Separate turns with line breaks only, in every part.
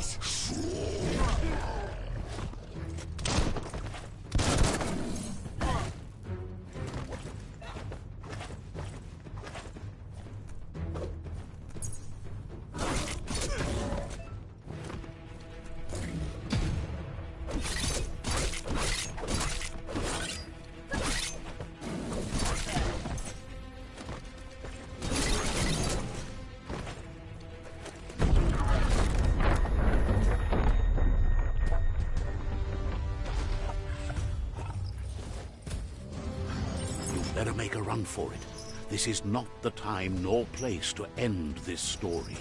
this.
Better make a run for it. This is not the time nor place to end this story.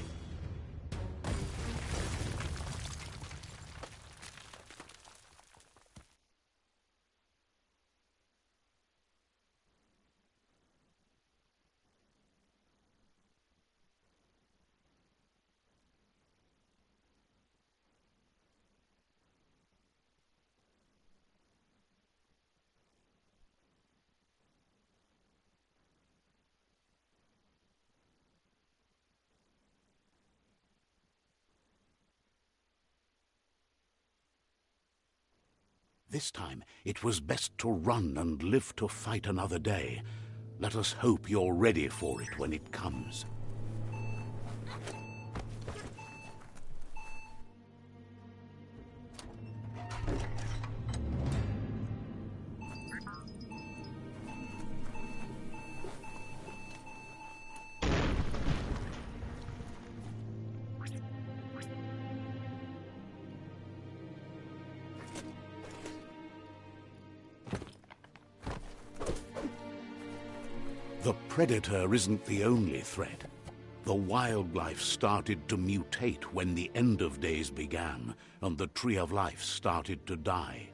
This time, it was best to run and live to fight another day. Let us hope you're ready for it when it comes. The Predator isn't the only threat. The wildlife started to mutate when the end of days began, and the Tree of Life started to die.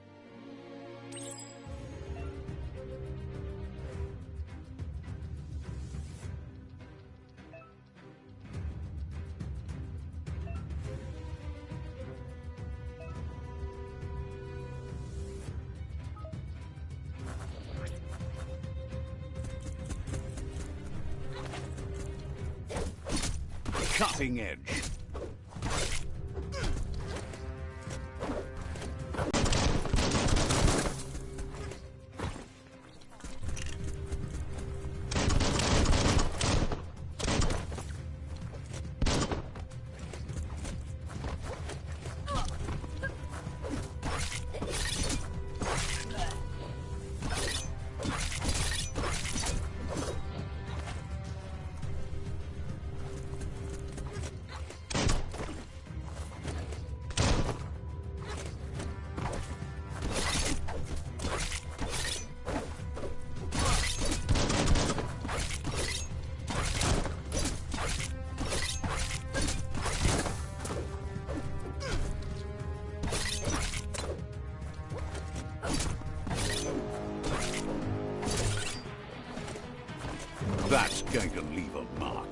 Cutting edge. That's going to leave a mark.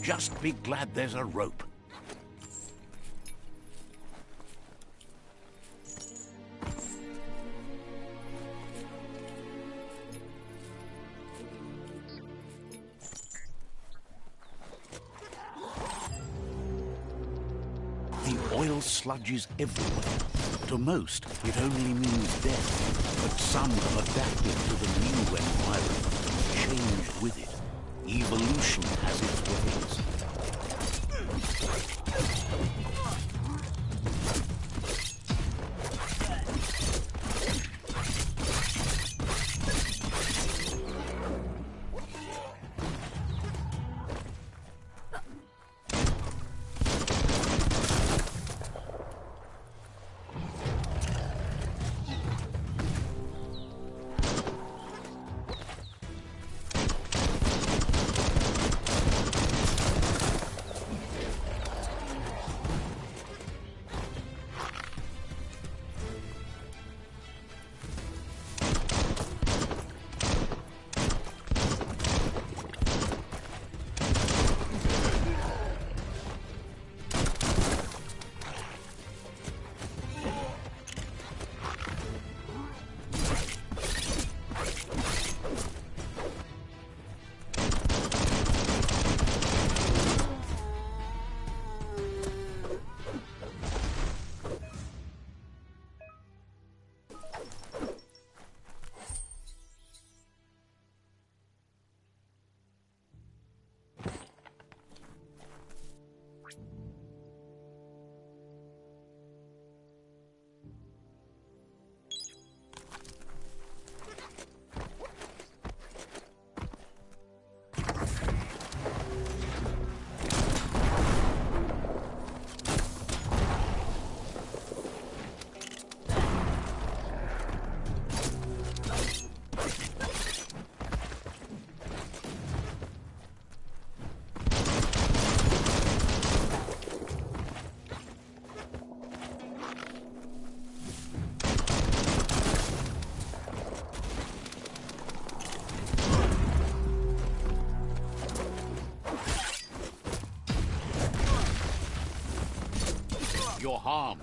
Just be glad there's a rope. The oil sludges everywhere. To most, it only means death, but some have adapted to the new environment and changed with it. Evolution has its ways. You're harmed.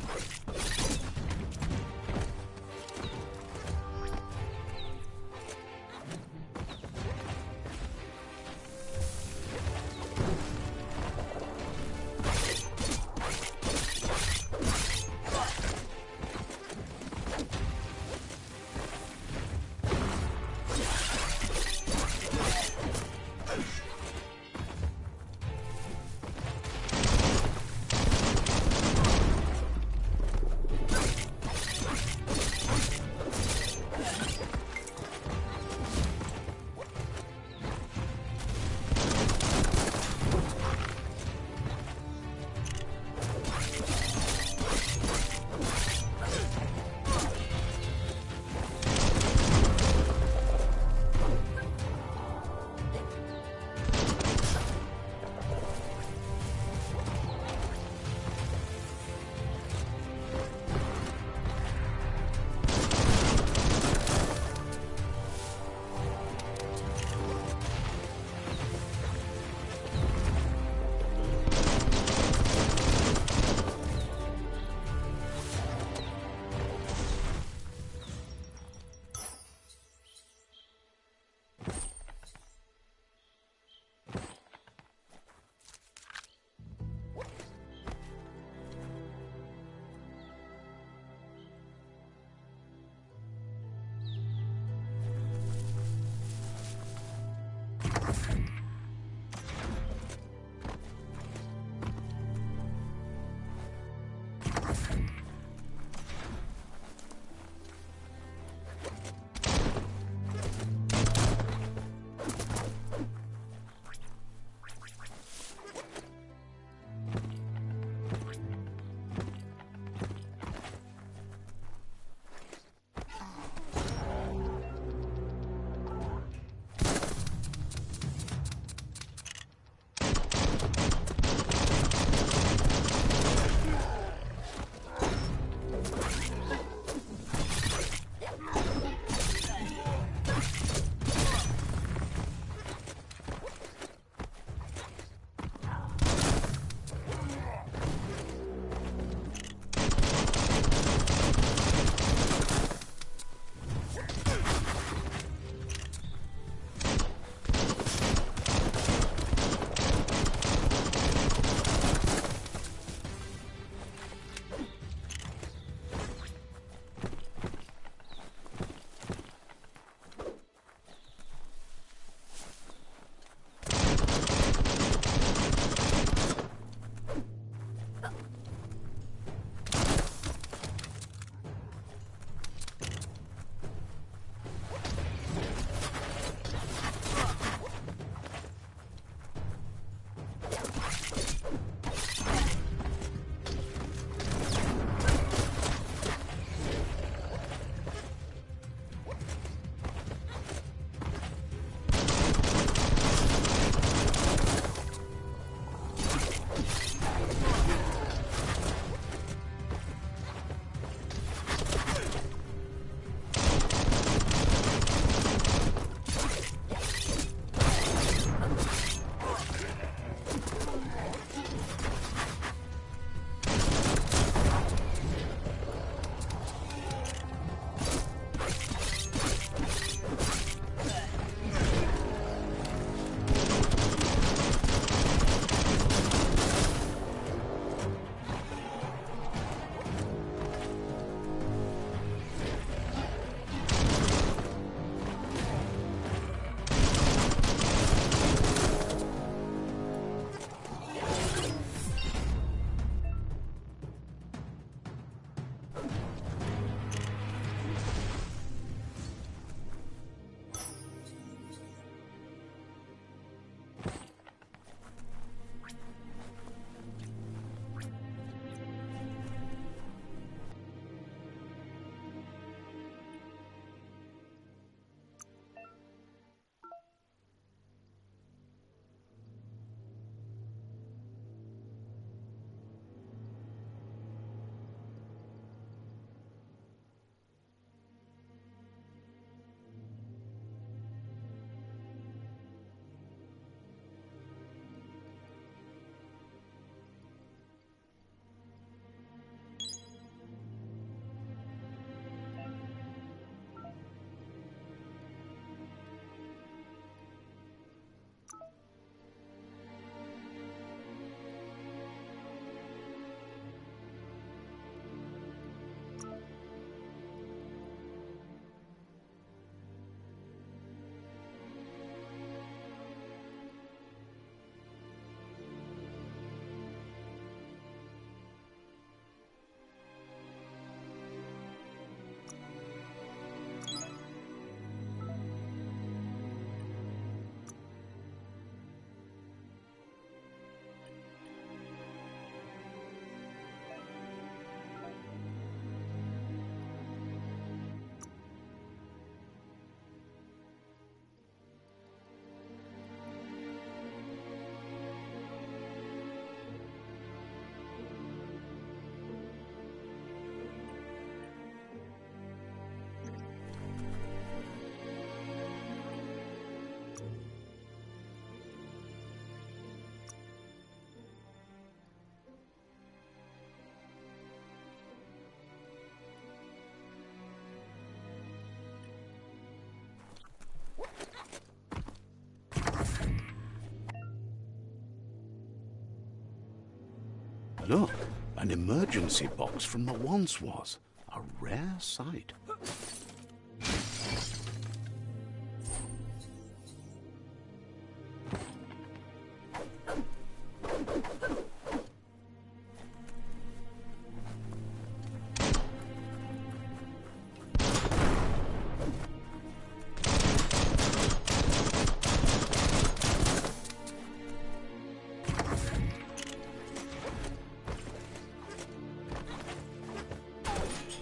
Look, an emergency box from the once was. A rare sight.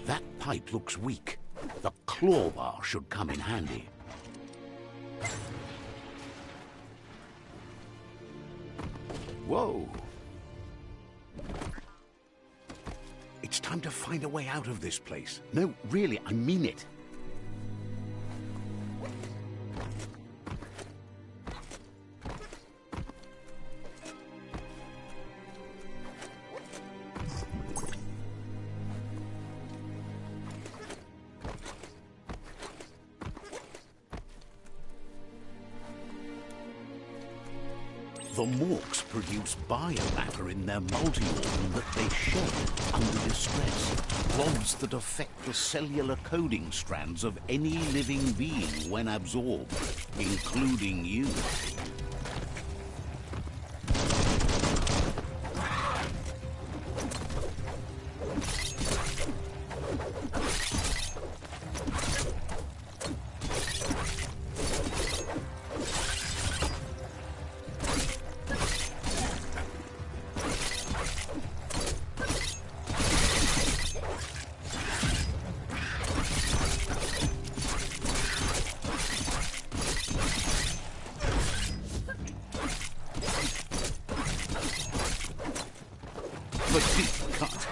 That pipe looks weak. The claw bar should come in handy. Whoa! It's time to find a way out of this place. No, really, I mean it. The Morks produce biomatter in their multi-organ that they shed under distress. Rods that affect the cellular coding strands of any living being when absorbed, including you. The deep cut.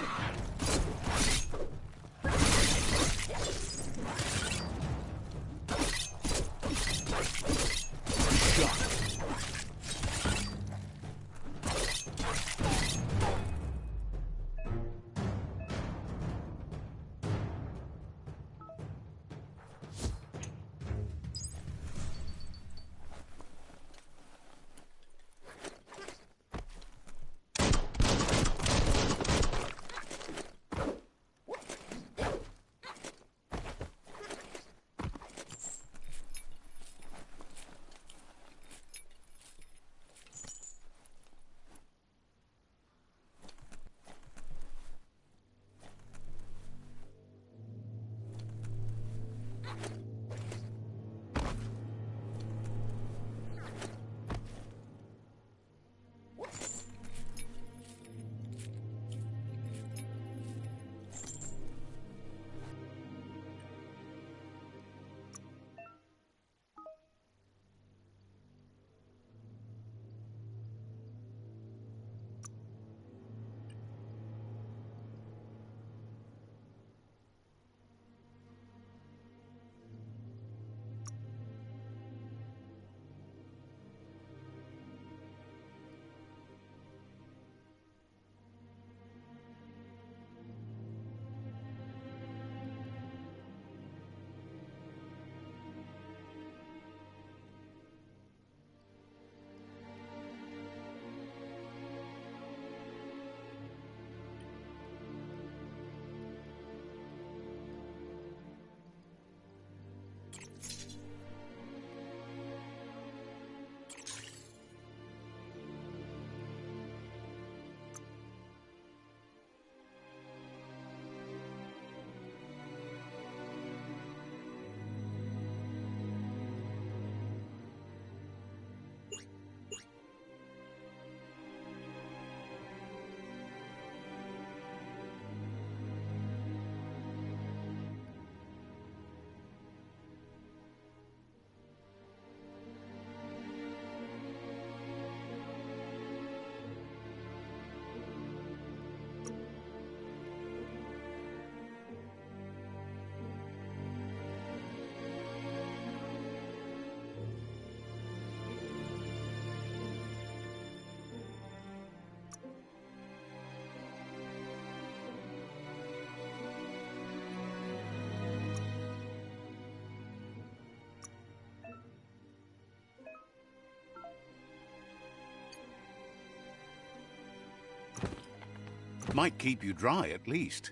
Might keep you dry, at least.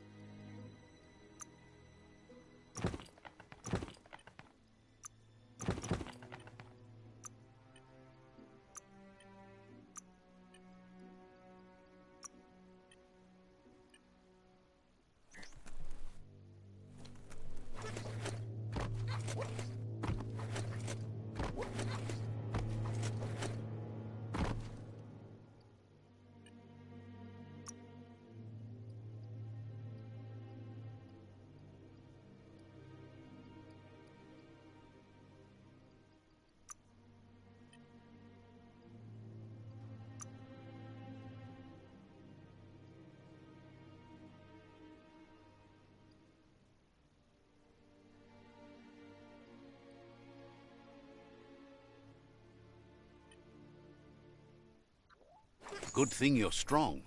Good thing you're strong.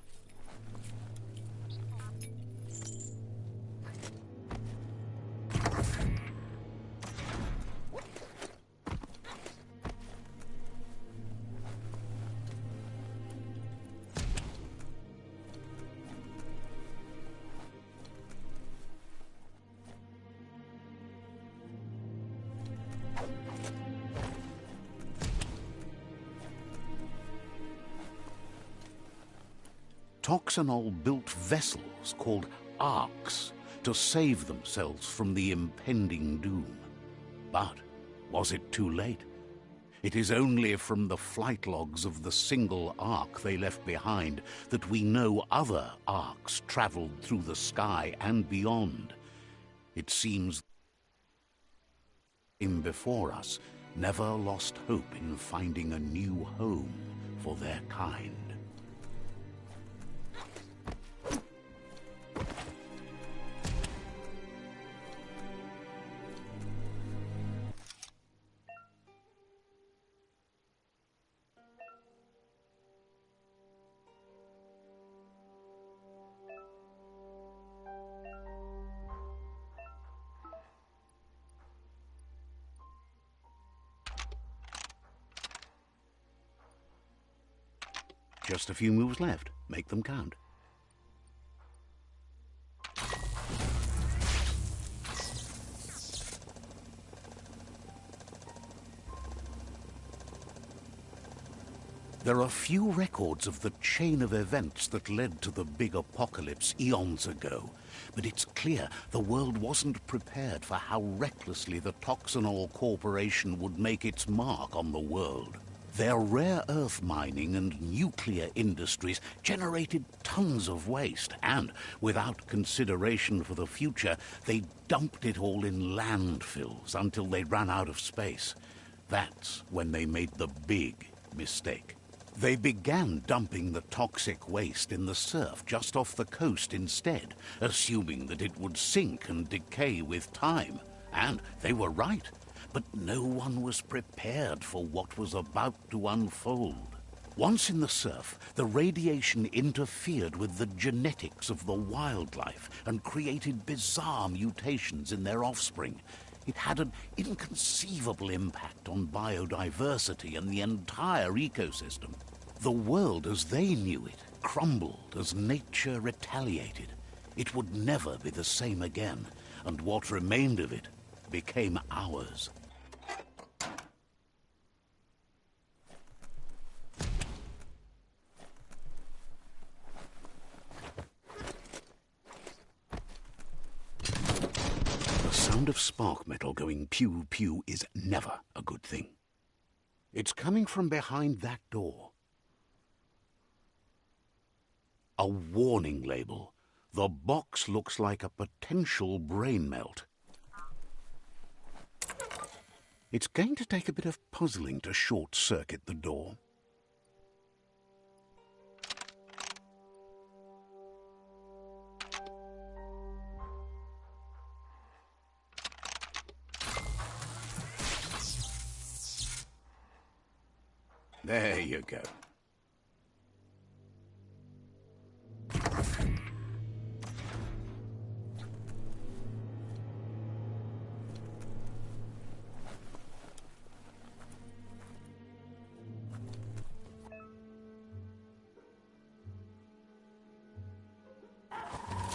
Toxanol built vessels called arks to save themselves from the impending doom. But was it too late? It is only from the flight logs of the single ark they left behind that we know other arks traveled through the sky and beyond. It seems him before us never lost hope in finding a new home for their kind. Just a few moves left. Make them count. There are few records of the chain of events that led to the big apocalypse eons ago, but it's clear the world wasn't prepared for how recklessly the Toxanol Corporation would make its mark on the world. Their rare earth mining and nuclear industries generated tons of waste, and without consideration for the future, they dumped it all in landfills until they ran out of space. That's when they made the big mistake. They began dumping the toxic waste in the surf just off the coast instead, assuming that it would sink and decay with time. And they were right. But no one was prepared for what was about to unfold. Once in the surf, the radiation interfered with the genetics of the wildlife and created bizarre mutations in their offspring. It had an inconceivable impact on biodiversity and the entire ecosystem. The world as they knew it crumbled as nature retaliated. It would never be the same again, and what remained of it became ours. The sound of spark metal going pew-pew is never a good thing. It's coming from behind that door. A warning label. The box looks like a potential brain melt. It's going to take a bit of puzzling to short-circuit the door. There you go.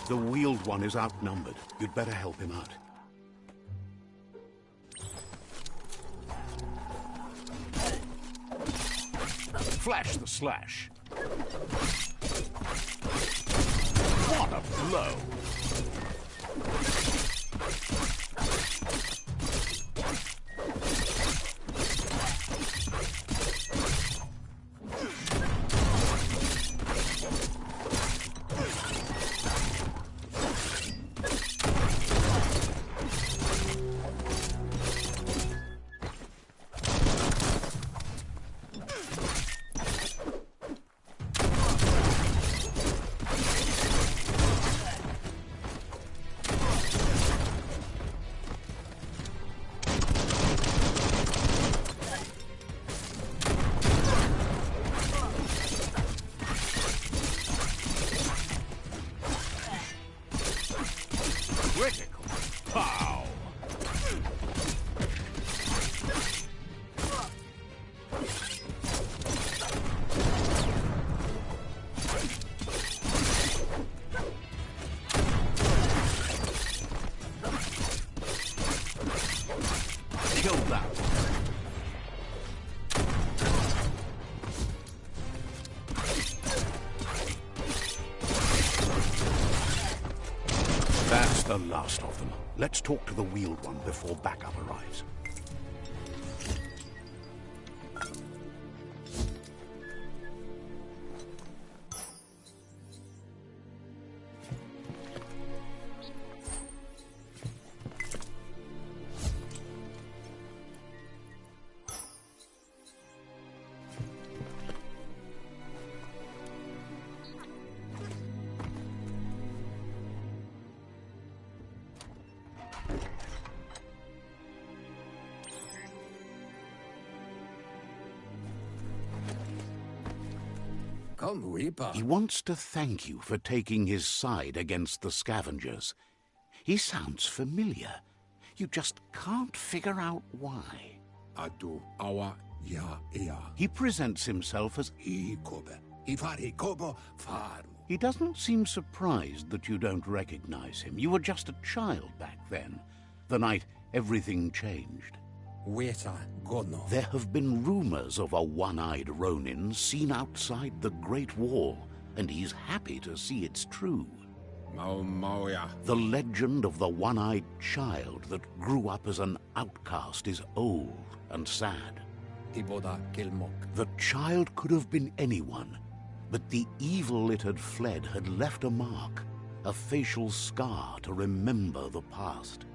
The Wheeled One is outnumbered. You'd better help him out. Flash the slash. What a blow! Critical pow! Kill that one. That's the last of them. Let's talk to the Wheeled One before backup arrives. He wants to thank you for taking his side against the scavengers. He sounds familiar. You just can't figure out why. He presents himself as... He doesn't seem surprised that you don't recognize him. You were just a child back then, the night everything changed. There have been rumors of a one-eyed Ronin seen outside the Great Wall, and he's happy to see it's true. The legend of the one-eyed child that grew up as an outcast is old and sad. The child could have been anyone, but the evil it had fled had left a mark, a facial scar to remember the past.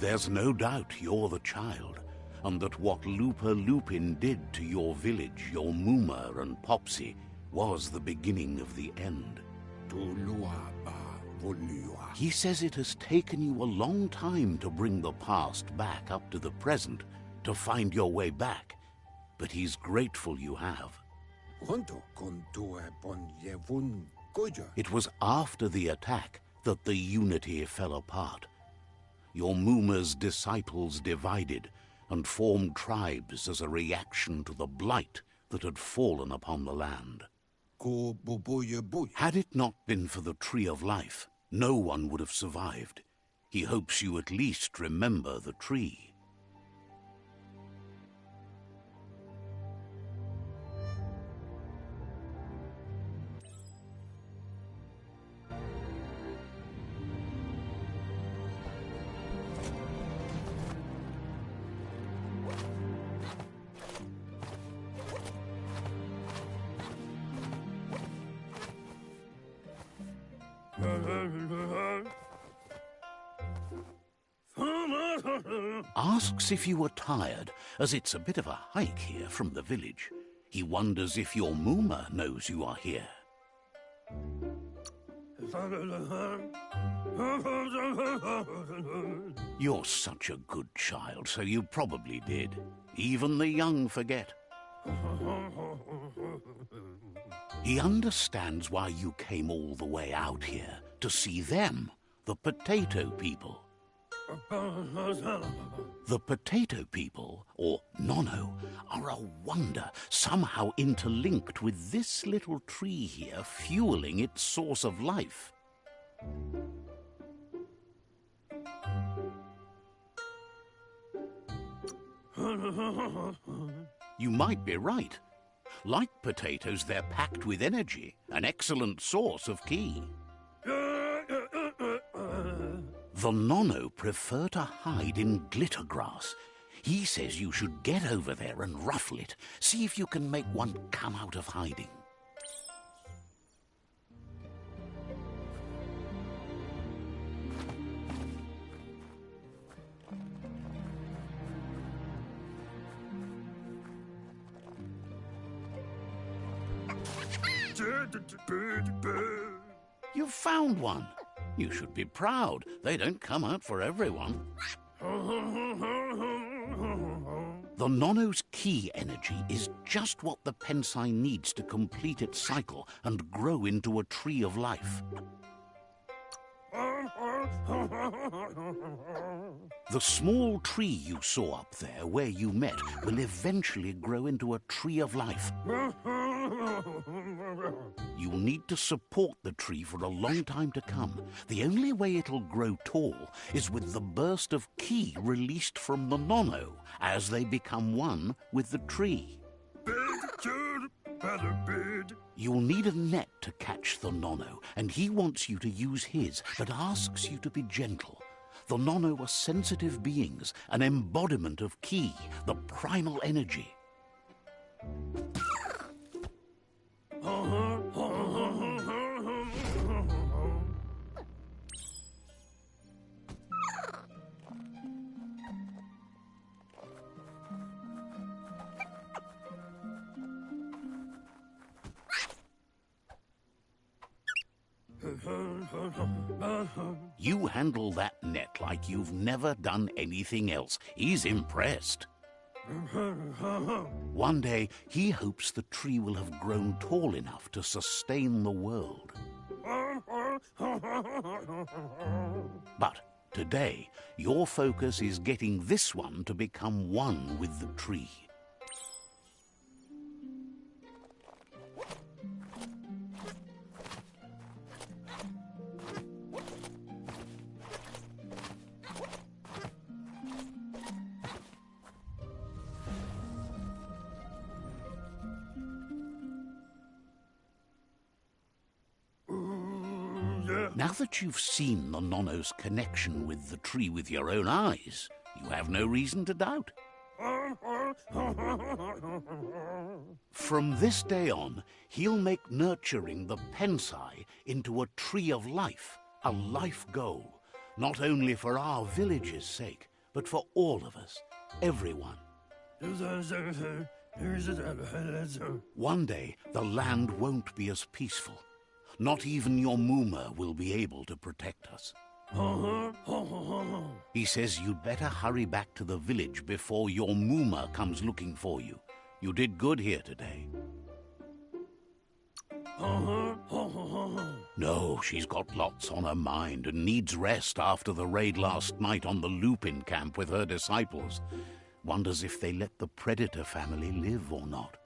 There's no doubt you're the child, and that what Lupa Lupin did to your village, your Muma and Popsy, was the beginning of the end. He says it has taken you a long time to bring the past back up to the present, to find your way back, but he's grateful you have. It was after the attack that the unity fell apart. Your Muma's disciples divided and formed tribes as a reaction to the blight that had fallen upon the land. Had it not been for the Tree of Life, no one would have survived. He hopes you at least remember the tree. Asks if you were tired, as it's a bit of a hike here from the village. He wonders if your Muma knows you are here. You're such a good child, so you probably did. Even the young forget. He understands why you came all the way out here, to see them, the potato people. The potato people, or Nono, are a wonder, somehow interlinked with this little tree here fueling its source of life. You might be right. Like potatoes, they're packed with energy, an excellent source of ki. The Nono prefer to hide in glitter grass. He says you should get over there and ruffle it. See if you can make one come out of hiding. You've found one. You should be proud. They don't come out for everyone. The Nono's ki energy is just what the Pensai needs to complete its cycle and grow into a tree of life. The small tree you saw up there where you met will eventually grow into a tree of life. You'll need to support the tree for a long time to come. The only way it'll grow tall is with the burst of ki released from the Nono as they become one with the tree. You'll need a net to catch the Nono, and he wants you to use his, but asks you to be gentle. The Nono are sensitive beings, an embodiment of ki, the primal energy. You handle that net like you've never done anything else. He's impressed. One day, he hopes the tree will have grown tall enough to sustain the world. But today, your focus is getting this one to become one with the tree. Now that you've seen the Nono's connection with the tree with your own eyes, you have no reason to doubt. From this day on, he'll make nurturing the Pensai into a tree of life, a life goal, not only for our village's sake, but for all of us, everyone. One day, the land won't be as peaceful. Not even your Muma will be able to protect us. He says you'd better hurry back to the village before your Muma comes looking for you. You did good here today. No, she's got lots on her mind and needs rest after the raid last night on the Lupin camp with her disciples. Wonders if they let the Predator family live or not.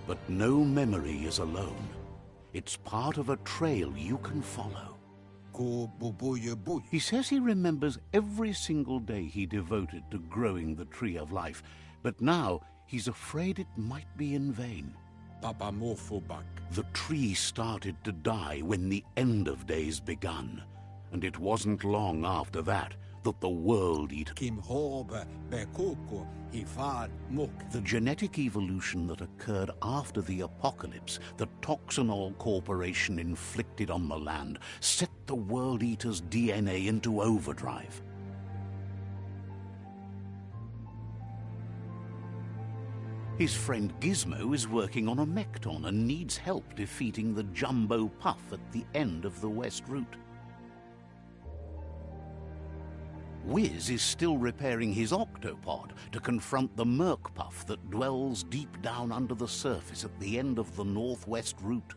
But no memory is alone. It's part of a trail you can follow. He says he remembers every single day he devoted to growing the tree of life, but now he's afraid it might be in vain. The tree started to die when the end of days begun, and it wasn't long after that the World Eater... The genetic evolution that occurred after the apocalypse, the Toxinol Corporation inflicted on the land, set the World Eater's DNA into overdrive. His friend Gizmo is working on a Mekton and needs help defeating the Jumbo Puff at the end of the West Route. Wiz is still repairing his octopod to confront the Merc Puff that dwells deep down under the surface at the end of the Northwest Route.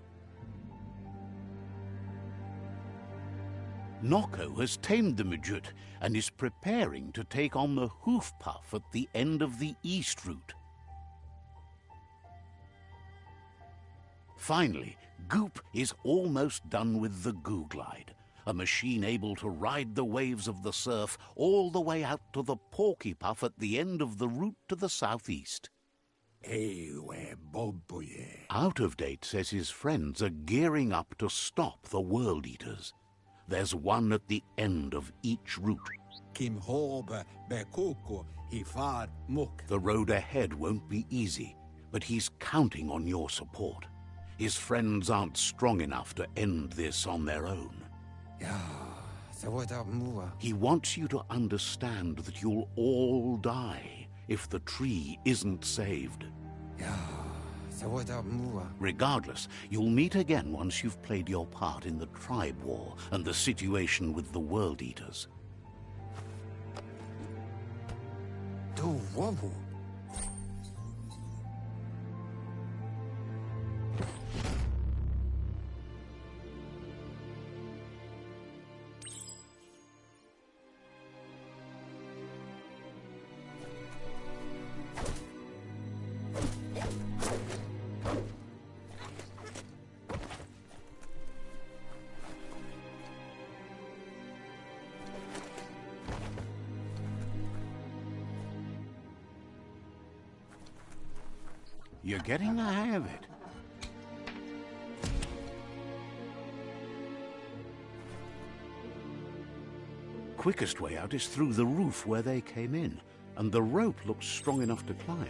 Nocco has tamed the midget and is preparing to take on the hoof puff at the end of the east route. Finally, Goop is almost done with the Goo Glide, a machine able to ride the waves of the surf all the way out to the Porky Puff at the end of the route to the southeast. Out of Date says his friends are gearing up to stop the World Eaters. There's one at the end of each route. The road ahead won't be easy, but he's counting on your support. His friends aren't strong enough to end this on their own. He wants you to understand that you'll all die if the tree isn't saved. Regardless, you'll meet again once you've played your part in the tribe war and the situation with the World Eaters. You're getting the hang of it. Quickest way out is through the roof where they came in, and the rope looks strong enough to climb.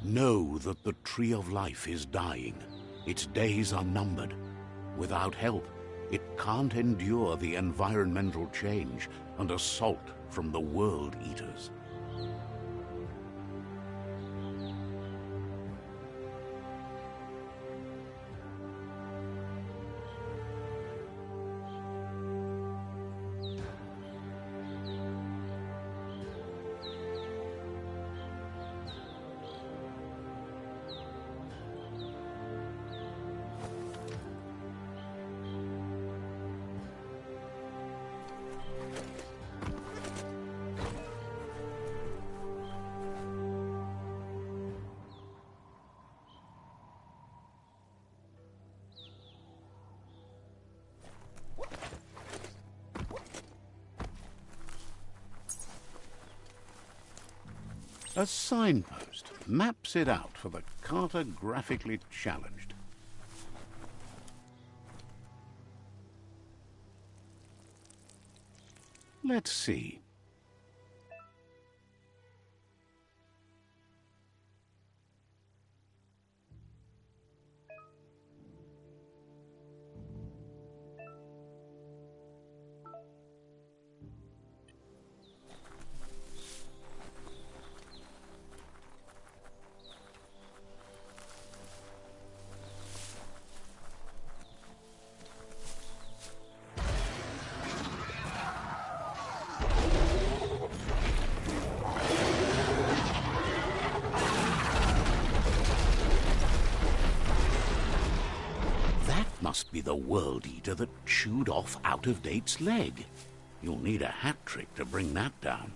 Know that the Tree of Life is dying. Its days are numbered. Without help, it can't endure the environmental change and assault from the World Eaters. A signpost maps it out for the cartographically challenged. Let's see. Must be the World Eater that chewed off Out of Date's leg. You'll need a hat trick to bring that down.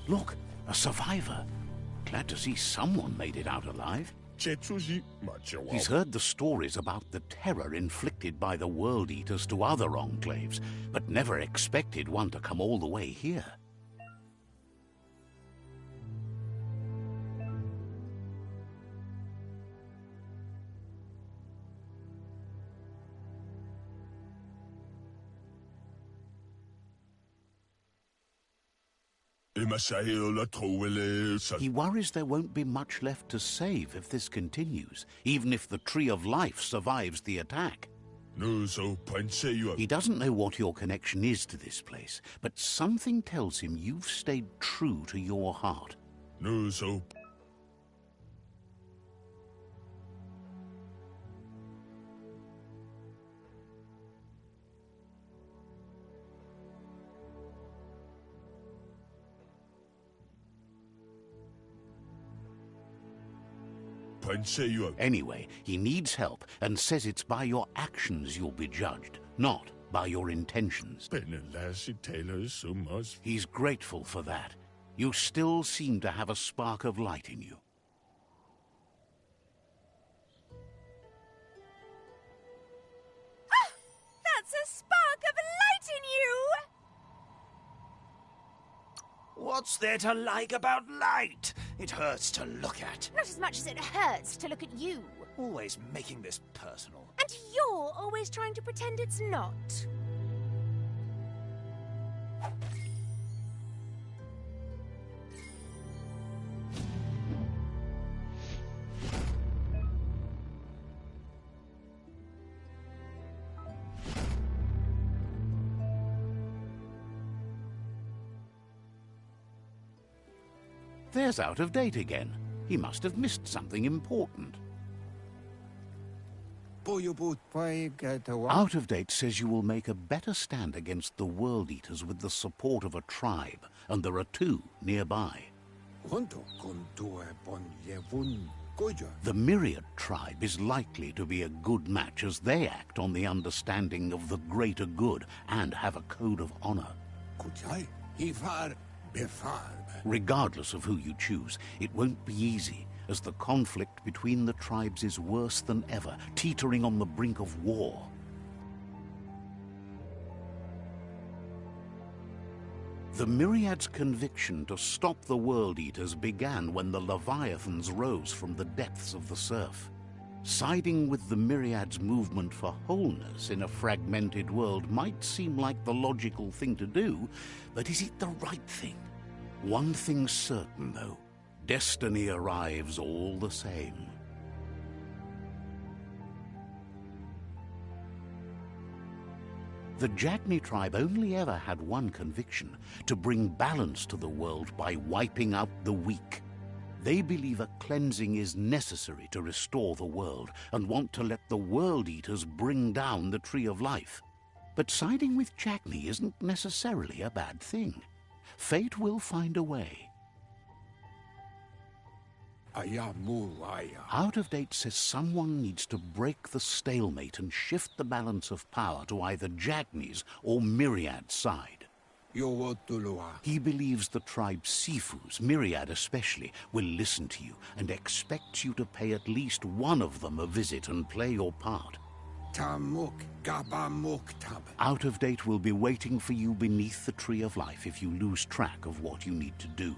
Look, a survivor. Glad to see someone made it out alive. He's heard the stories about the terror inflicted by the World Eaters to other enclaves, but never expected one to come all the way here. He worries there won't be much left to save if this continues, even if the Tree of Life survives the attack. He doesn't know what your connection is to this place, but something tells him you've stayed true to your heart. Anyway, he needs help and says it's by your actions you'll be judged, not by your intentions. He's grateful for that. You still seem to have a spark of light in you.
Ah! That's a spark of light in you!
What's there to like about light? It hurts to look at.
Not as much as it hurts to look at you.
Always making this personal.
And you're always trying to pretend it's not.
There's Out of Date again. He must have missed something important. Out of Date says you will make a better stand against the World Eaters with the support of a tribe, and there are 2 nearby. The Myriad tribe is likely to be a good match as they act on the understanding of the greater good and have a code of honor. Regardless of who you choose, it won't be easy, as the conflict between the tribes is worse than ever, teetering on the brink of war. The Myriad's conviction to stop the World Eaters began when the Leviathans rose from the depths of the surf. Siding with the Myriad's movement for wholeness in a fragmented world might seem like the logical thing to do, but is it the right thing? One thing's certain, though. Destiny arrives all the same. The Jagni tribe only ever had one conviction: to bring balance to the world by wiping out the weak. They believe a cleansing is necessary to restore the world, and want to let the World Eaters bring down the Tree of Life. But siding with Jagni isn't necessarily a bad thing. Fate will find a way. Out of Date says someone needs to break the stalemate and shift the balance of power to either Jagni's or Myriad's side. He believes the tribe Sifus, Myriad especially, will listen to you and expects you to pay at least one of them a visit and play your part. Out of Date will be waiting for you beneath the Tree of Life if you lose track of what you need to do.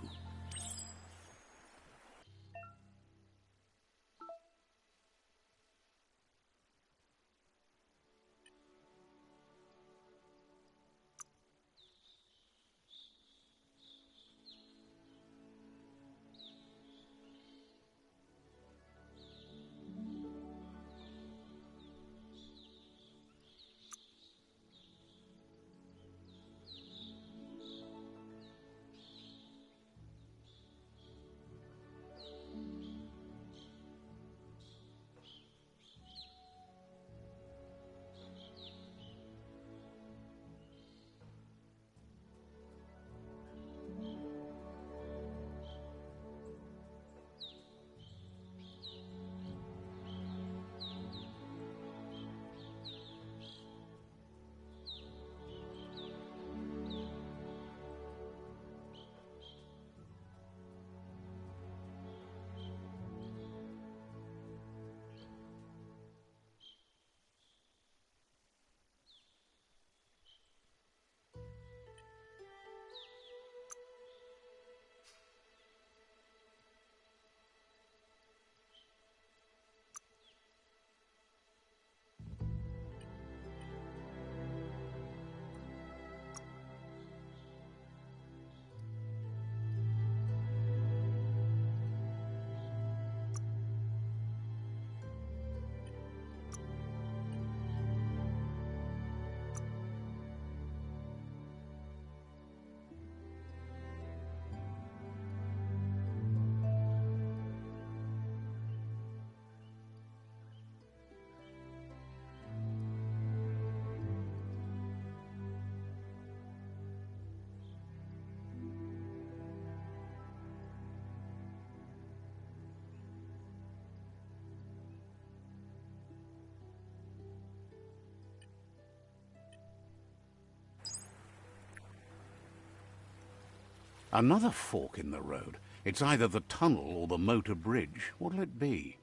Another fork in the road. It's either the tunnel or the motor bridge. What'll it be?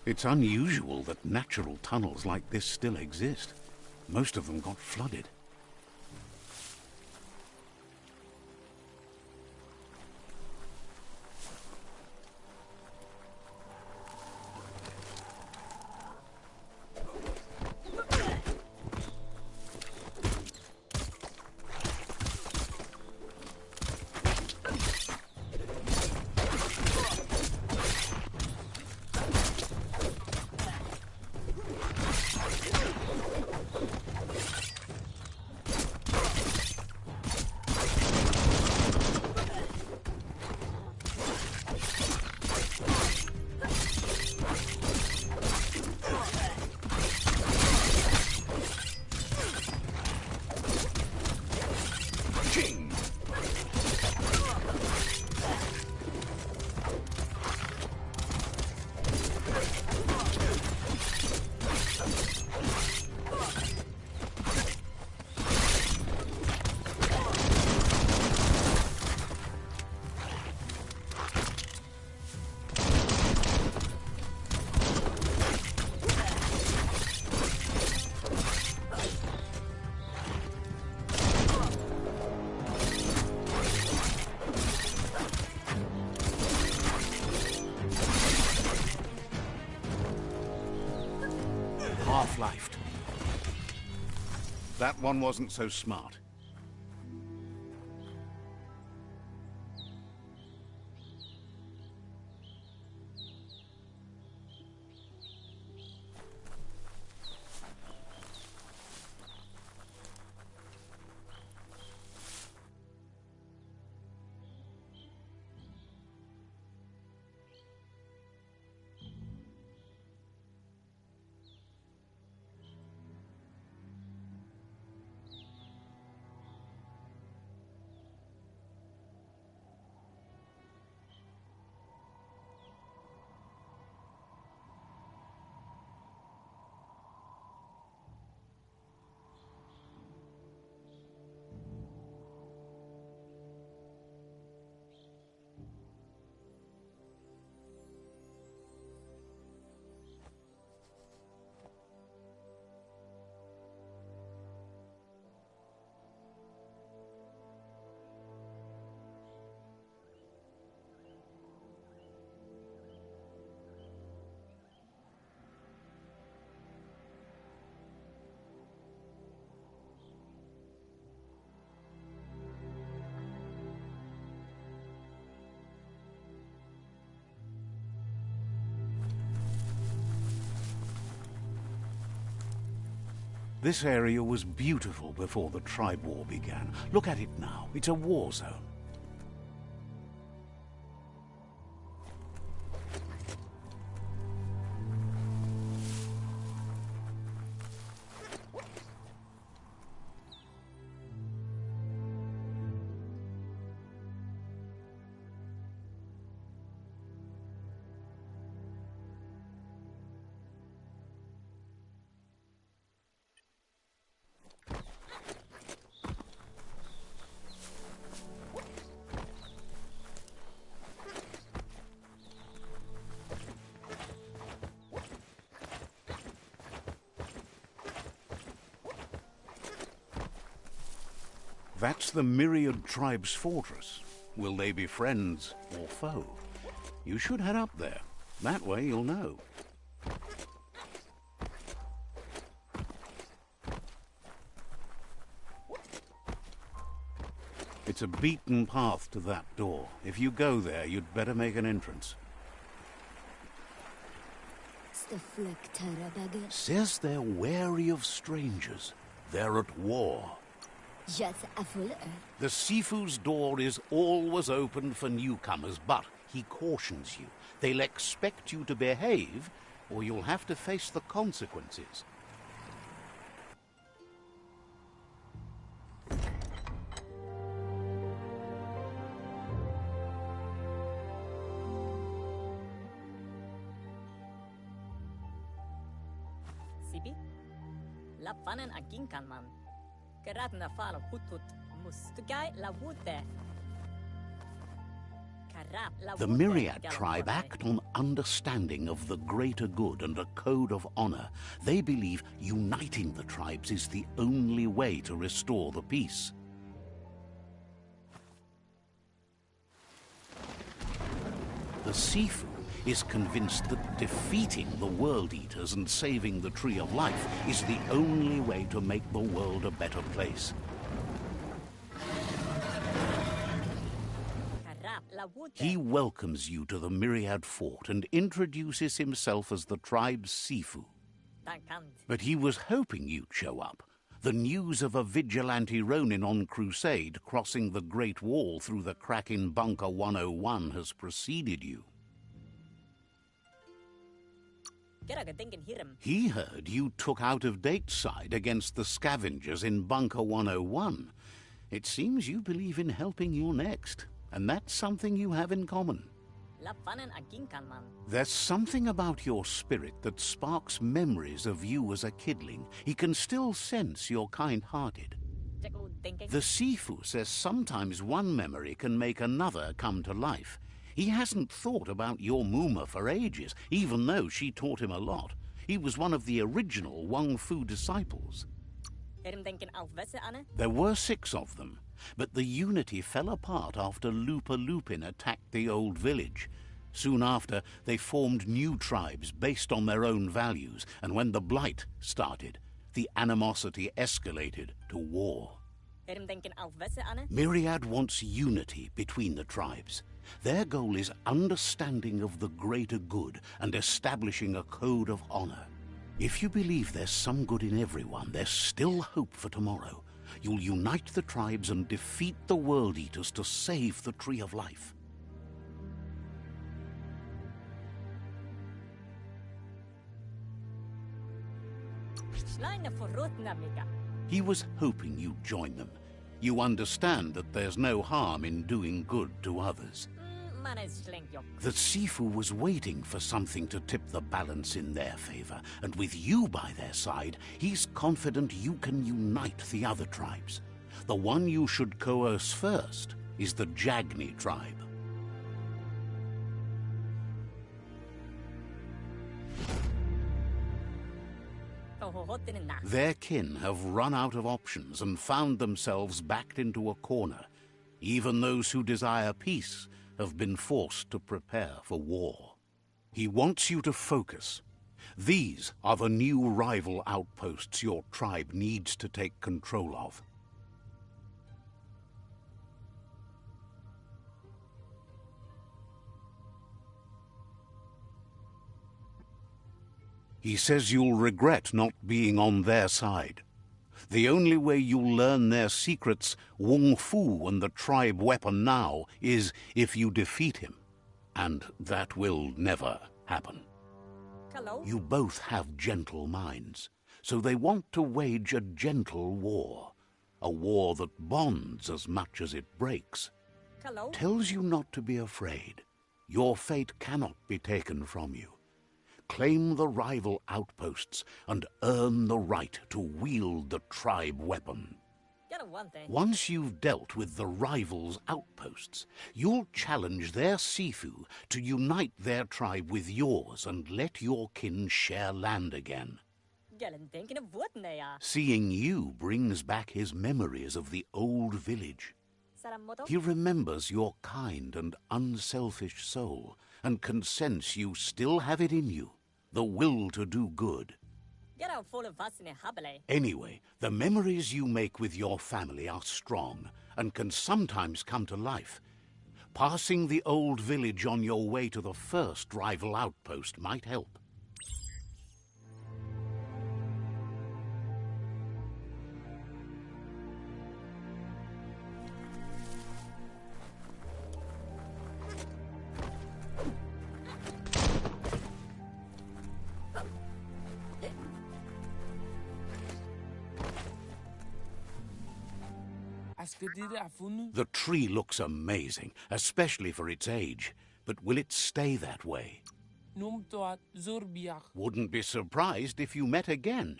It's unusual that natural tunnels like this still exist. Most of them got flooded. Half-lifed. That one wasn't so smart. This area was beautiful before the tribe war began. Look at it now. It's a war zone. That's the Myriad Tribe's fortress. Will they be friends or foe? You should head up there. That way you'll know. It's a beaten path to that door. If you go there, you'd better make an entrance. Says they're wary of strangers. They're at war. The Sifu's door is always open for newcomers, but he cautions you. They'll expect you to behave, or you'll have to face the consequences.
tipi. La fanen aginkan man. Geradna falo hutut mustugai la wute.
The Myriad tribe act on understanding of the greater good and a code of honor. They believe uniting the tribes is the only way to restore the peace. The Sifu is convinced that defeating the World Eaters and saving the Tree of Life is the only way to make the world a better place. He welcomes you to the Myriad Fort and introduces himself as the tribe's Sifu. But he was hoping you'd show up. The news of a vigilante Ronin on crusade crossing the Great Wall through the crack in Bunker 101 has preceded you. He heard you took out-of-date side against the scavengers in Bunker 101. It seems you believe in helping your next. And that's something you have in common. There's something about your spirit that sparks memories of you as a kidling. He can still sense you're kind-hearted. The Sifu says sometimes one memory can make another come to life. He hasn't thought about your Muma for ages, even though she taught him a lot. He was one of the original Wang Fu disciples. There were 6 of them. But the unity fell apart after Lupa Lupin attacked the old village. Soon after, they formed new tribes based on their own values, and when the Blight started, the animosity escalated to war. Myriad wants unity between the tribes. Their goal is understanding of the greater good and establishing a code of honor. If you believe there's some good in everyone, there's still hope for tomorrow. You'll unite the tribes and defeat the World Eaters to save the Tree of Life. He was hoping you'd join them. You understand that there's no harm in doing good to others. The Sifu was waiting for something to tip the balance in their favor, and with you by their side, he's confident you can unite the other tribes. The one you should coerce first is the Jagni tribe. Their kin have run out of options and found themselves backed into a corner. Even those who desire peace have been forced to prepare for war. He wants you to focus. These are the new rival outposts your tribe needs to take control of. He says you'll regret not being on their side. The only way you'll learn their secrets, Wung Fu and the tribe weapon now, is if you defeat him. And that will never happen.
Hello?
You both have gentle minds, so they want to wage a gentle war. A war that bonds as much as it breaks.
Hello?
Tells you not to be afraid. Your fate cannot be taken from you. Claim the rival outposts and earn the right to wield the tribe weapon. Once you've dealt with the rivals' outposts, you'll challenge their Sifu to unite their tribe with yours and let your kin share land again. Seeing you brings back his memories of the old village. He remembers your kind and unselfish soul and can sense you still have it in you. The will to do good. Anyway, the memories you make with your family are strong and can sometimes come to life. Passing the old village on your way to the first rival outpost might help. The tree looks amazing, especially for its age. But will it stay that way?
Numtoat Zurbiach.
Wouldn't be surprised if you met again.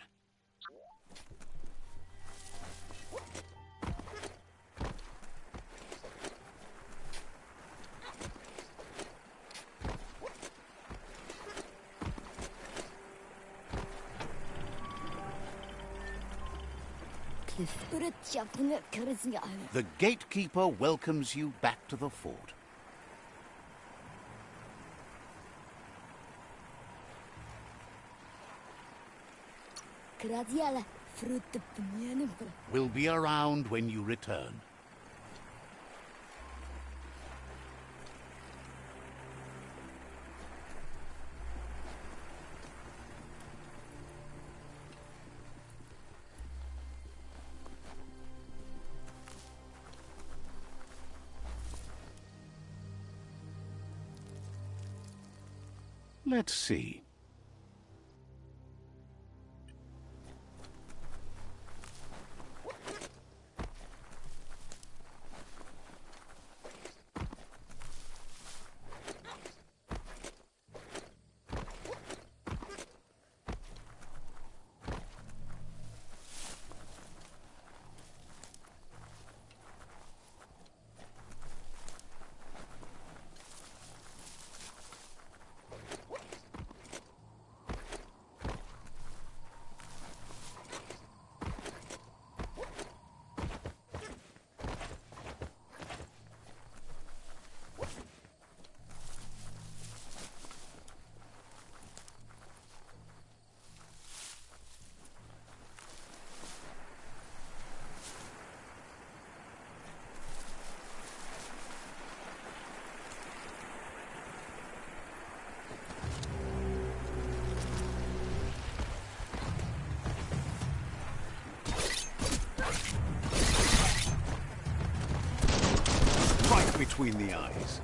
The gatekeeper welcomes you back to the fort. We'll be around when you return. Let's see. Between the eyes.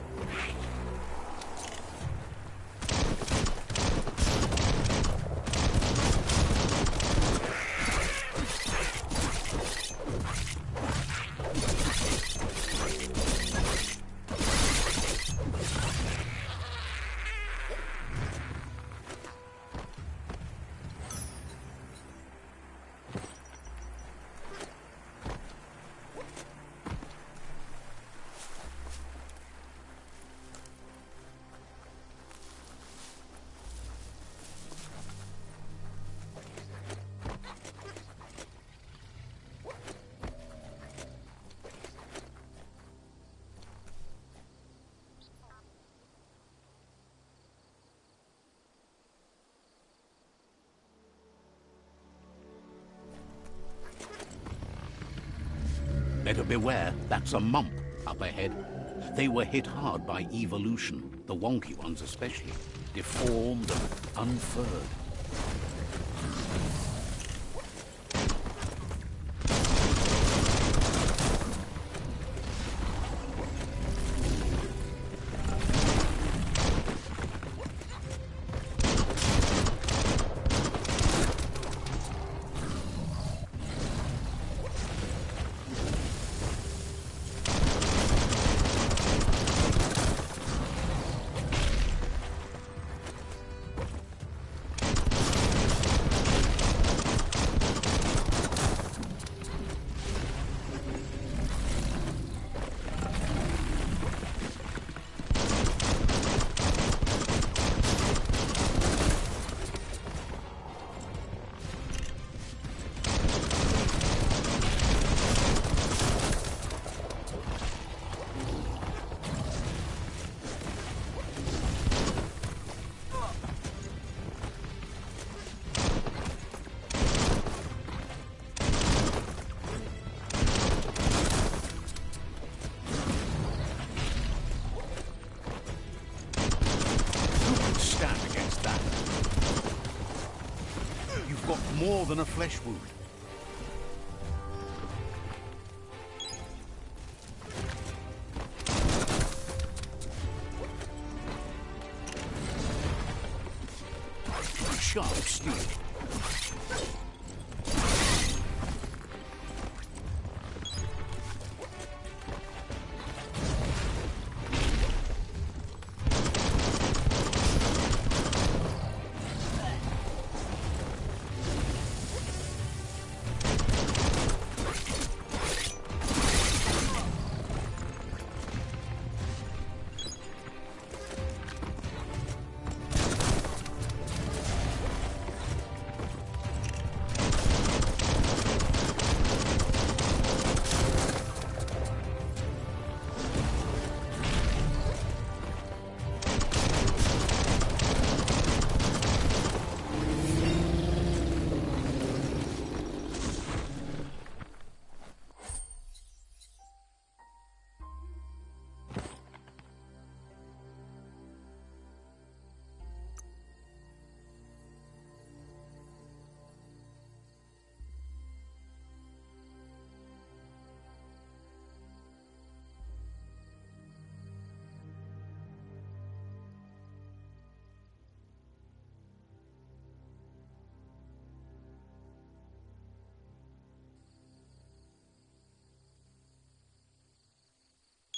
Better beware, that's a mump up ahead. They were hit hard by evolution, the wonky ones especially, deformed and unfurred. More than a flesh wound. Sharp steel.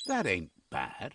That ain't bad.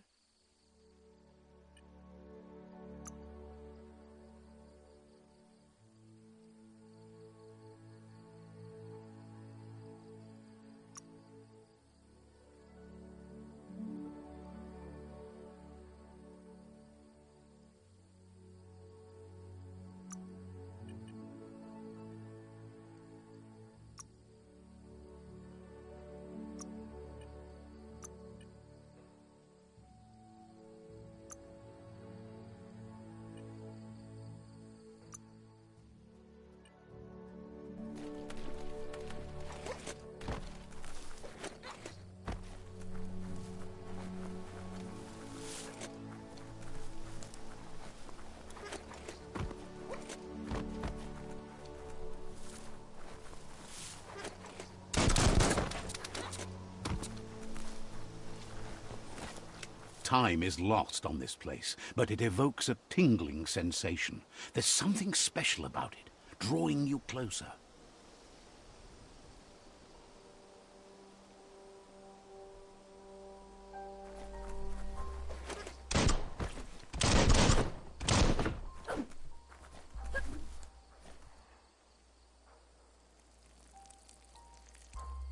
Time is lost on this place, but it evokes a tingling sensation. There's something special about it, drawing you closer.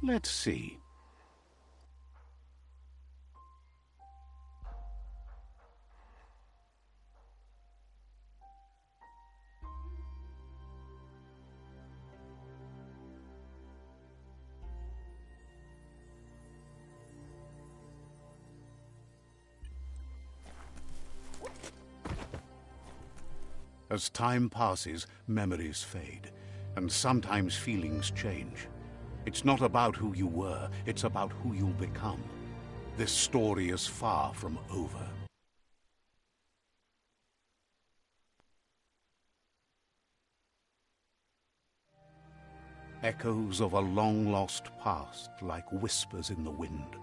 Let's see. As time passes, memories fade, and sometimes feelings change. It's not about who you were, it's about who you'll become. This story is far from over. Echoes of a long-lost past, like whispers in the wind.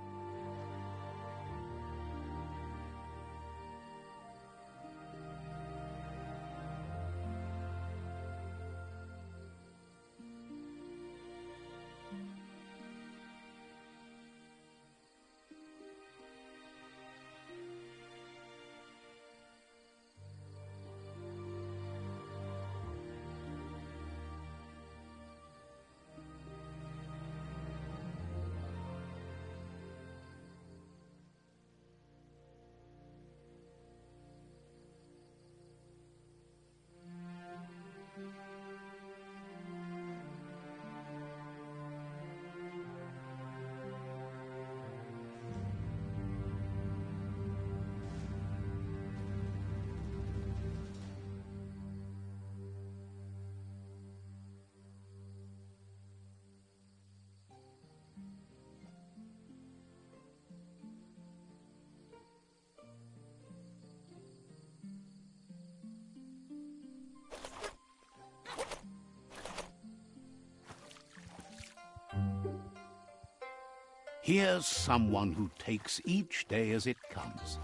Here's someone who takes each day as it comes.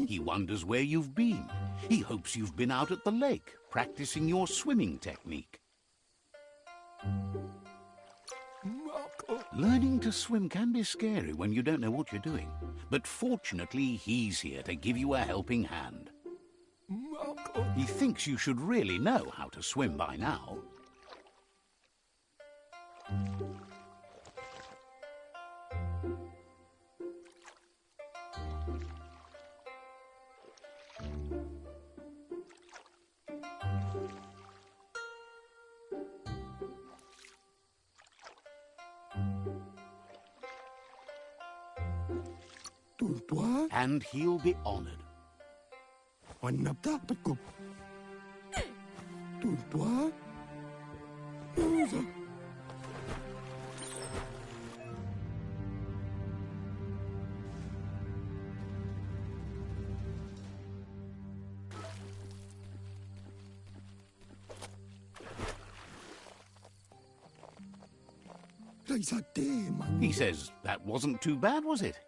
He wonders where you've been. He hopes you've been out at the lake, practicing your swimming technique. Learning to swim can be scary when you don't know what you're doing. But fortunately, he's here to give you a helping hand. He thinks you should really know how to swim by now. And he'll be honored. He says, that wasn't too bad, was it?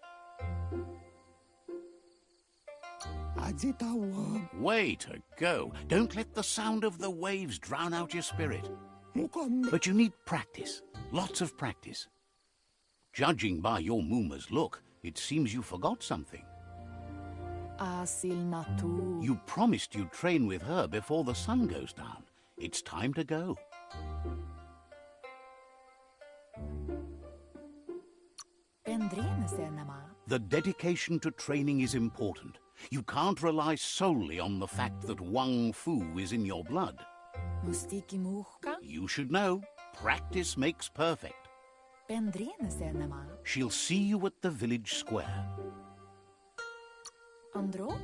Way to go. Don't let the sound of the waves drown out your spirit. But you need practice. Lots of practice. Judging by your Mooma's look, it seems you forgot something.
Asil natu.
You promised you'd train with her before the sun goes down. It's time to go. The dedication to training is important. You can't rely solely on the fact that Wang Fu is in your blood. You should know, practice makes perfect. She'll see you at the village square.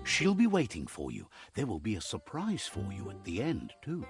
She'll be waiting for you. There will be a surprise for you at the end, too.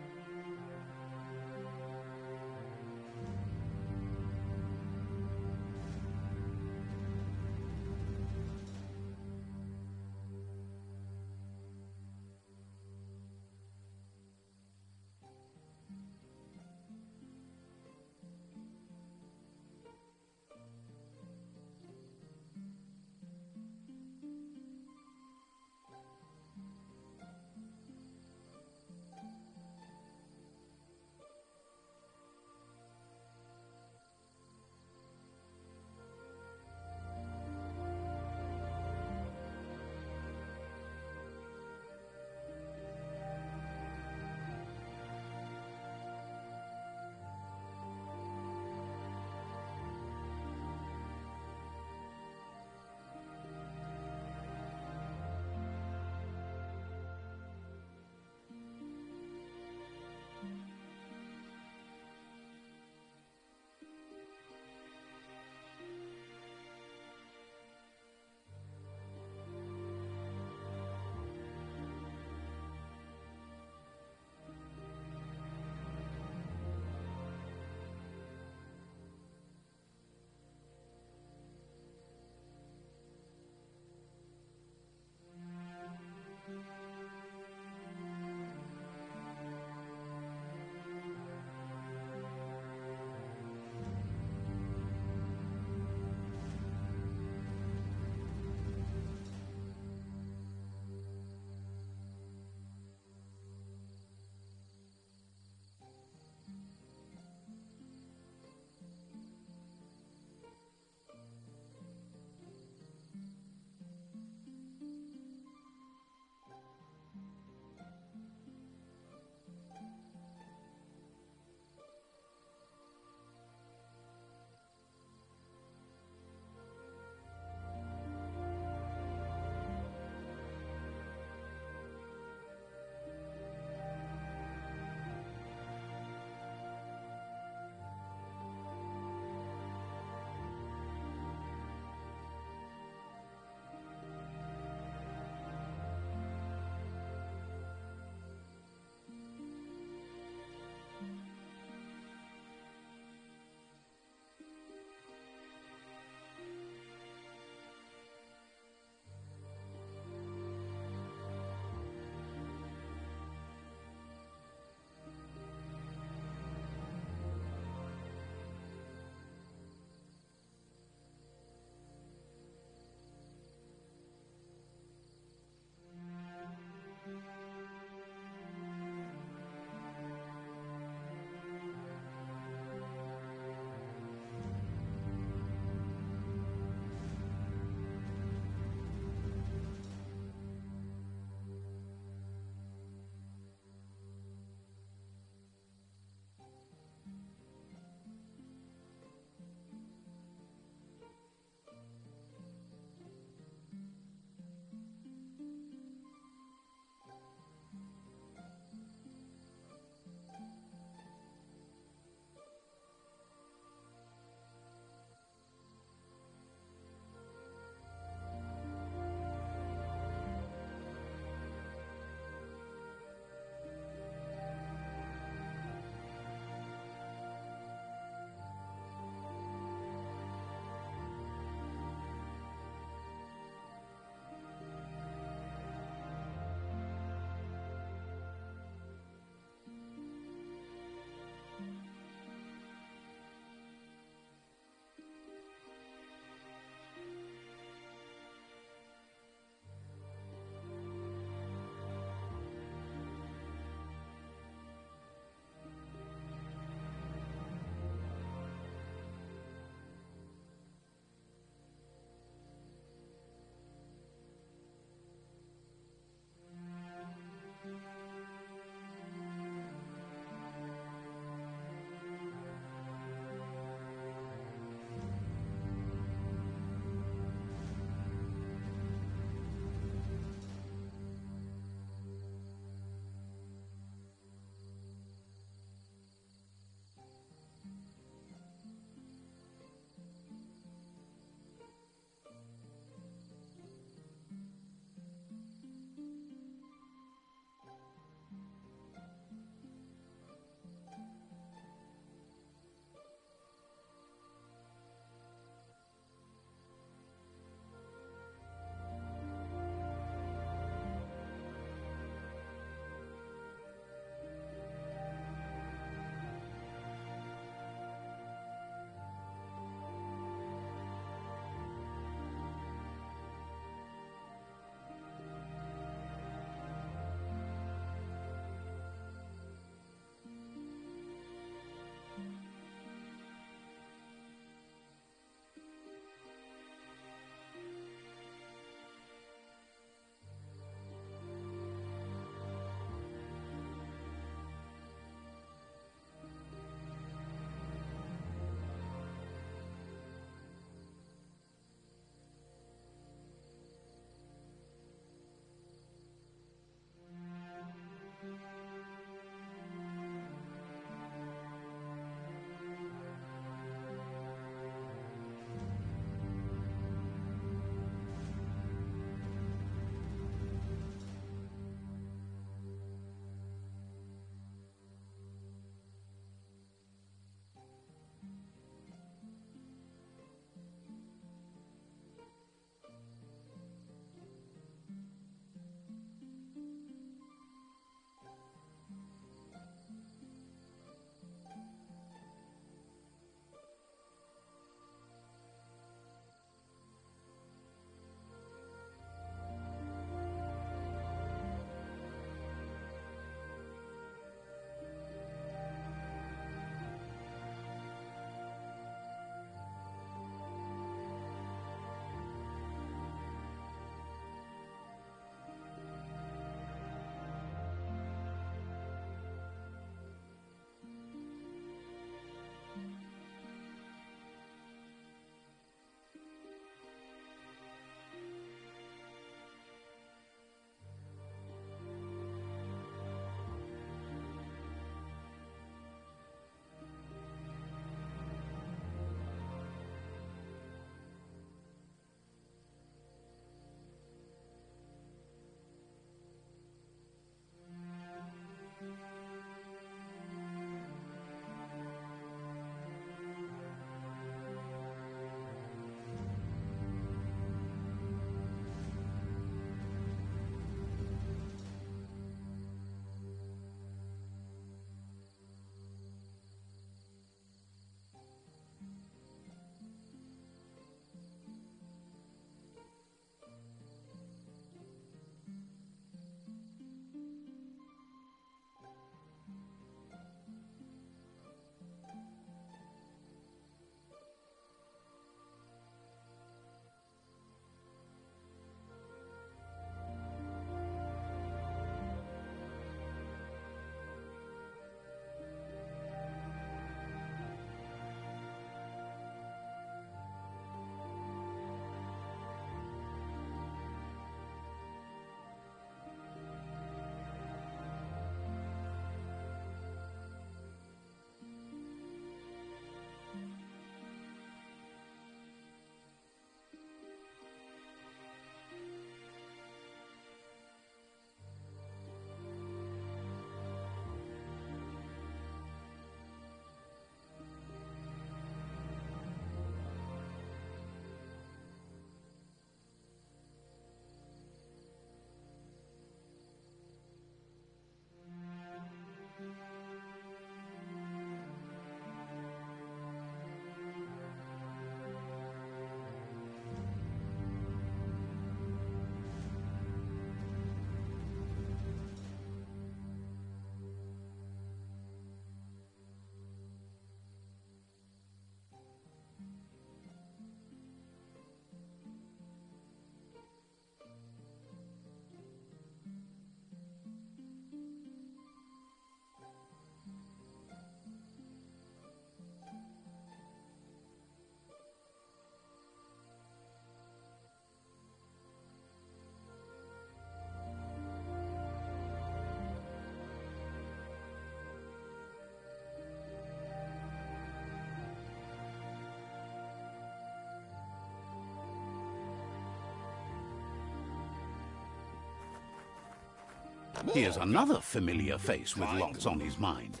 Here's another familiar face with lots on his mind.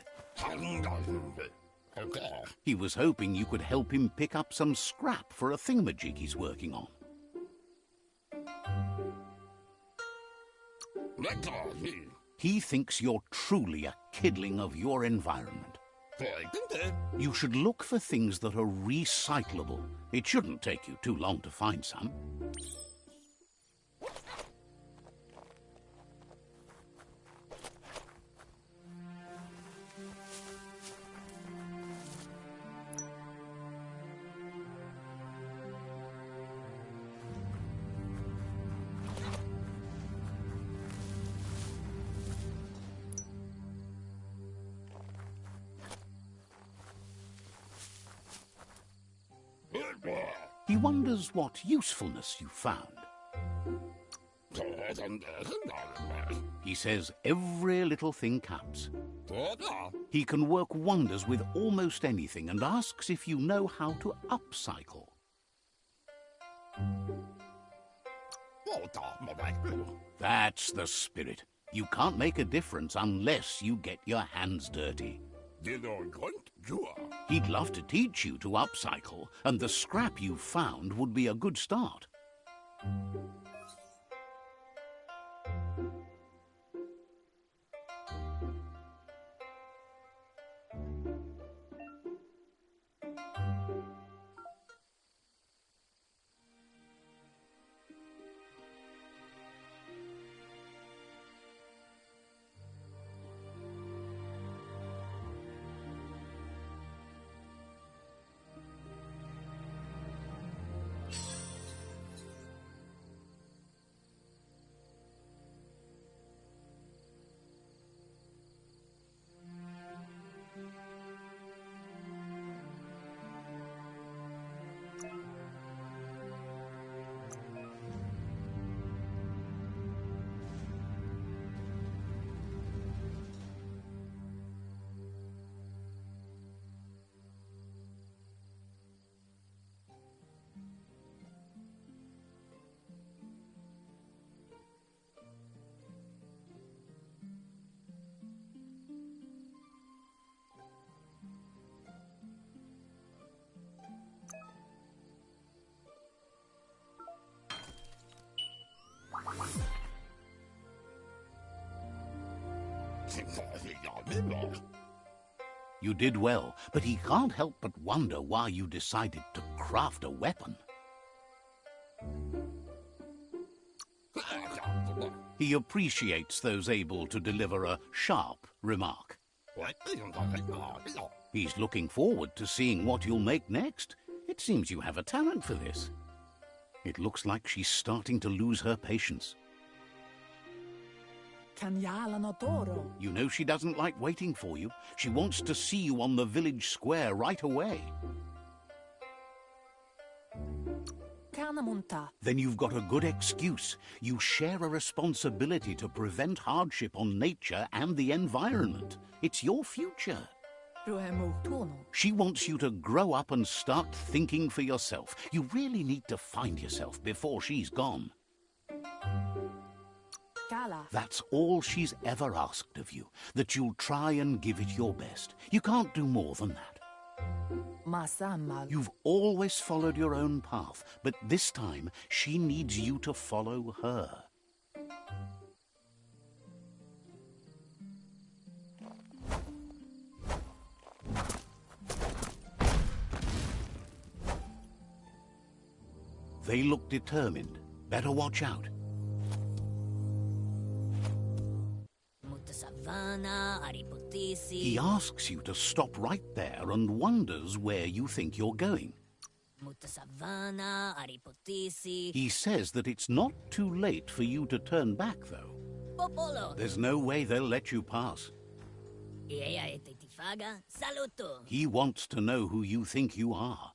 He was hoping you could help him pick up some scrap for a thingamajig he's working on. He thinks you're truly a kidling of your environment. You should look for things that are recyclable. It shouldn't take you too long to find some. He wonders what usefulness you found. He says every little thing counts. He can work wonders with almost anything and asks if you know how to upcycle. That's the spirit. You can't make a difference unless you get your hands dirty. He'd love to teach you to upcycle, and the scrap you found would be a good start. You did well, but he can't help but wonder why you decided to craft a weapon. He appreciates those able to deliver a sharp remark. He's looking forward to seeing what you'll make next. It seems you have a talent for this. It looks like she's starting to lose her patience. You know she doesn't like waiting for you. She wants to see you on the village square right away. Then you've got a good excuse. You share a responsibility to prevent hardship on nature and the environment. It's your future. She wants you to grow up and start thinking for yourself. You really need to find yourself before she's gone. That's all she's ever asked of you, that you'll try and give it your best. You can't do more than that. You've always followed your own path, but this time she needs you to follow her. They look determined. Better watch out. He asks you to stop right there and wonders where you think you're going. He says that it's not too late for you to turn back, though. There's no way they'll let you pass. He wants to know who you think you are.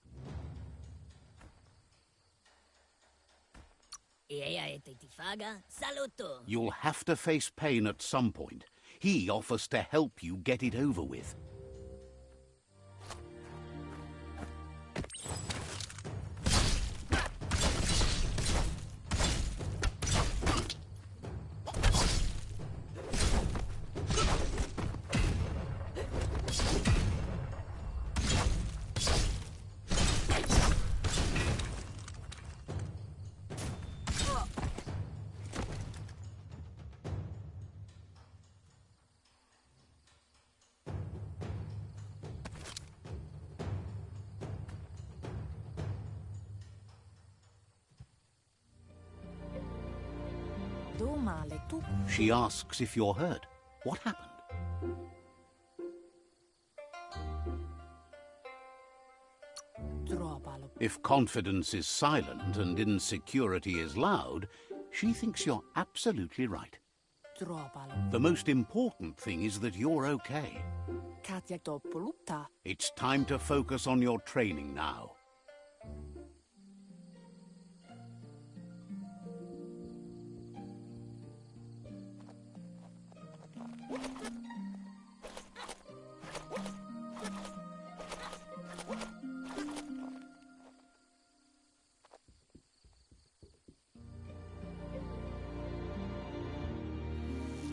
You'll have to face pain at some point. He offers to help you get it over with.
male tu.
She asks if you're hurt. What happened?
Tropalo.
If confidence is silent and insecurity is loud, she thinks you're absolutely right.
Tropalo.
The most important thing is that you're okay.
Katja Toppolutta.
It's time to focus on your training now.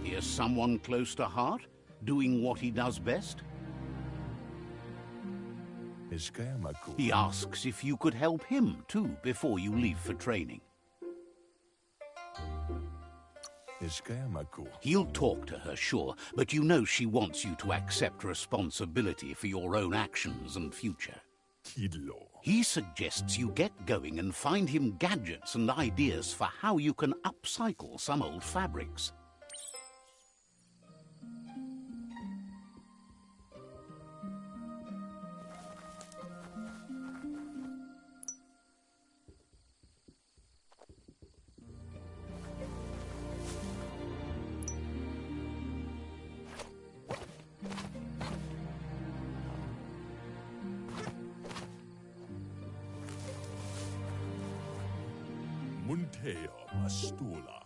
Is someone close to heart, doing what he does best? He asks if you could help him too before you leave for training. He'll talk to her, sure, but you know she wants you to accept responsibility for your own actions and future. He suggests you get going and find him gadgets and ideas for how you can upcycle some old fabrics.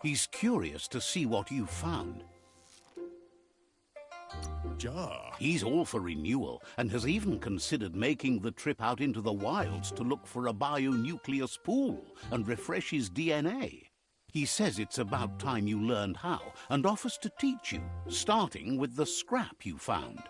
He's curious to see what you've found. He's all for renewal and has even considered making the trip out into the wilds to look for a bionucleus pool and refresh his DNA. He says it's about time you learned how and offers to teach you, starting with the scrap you found.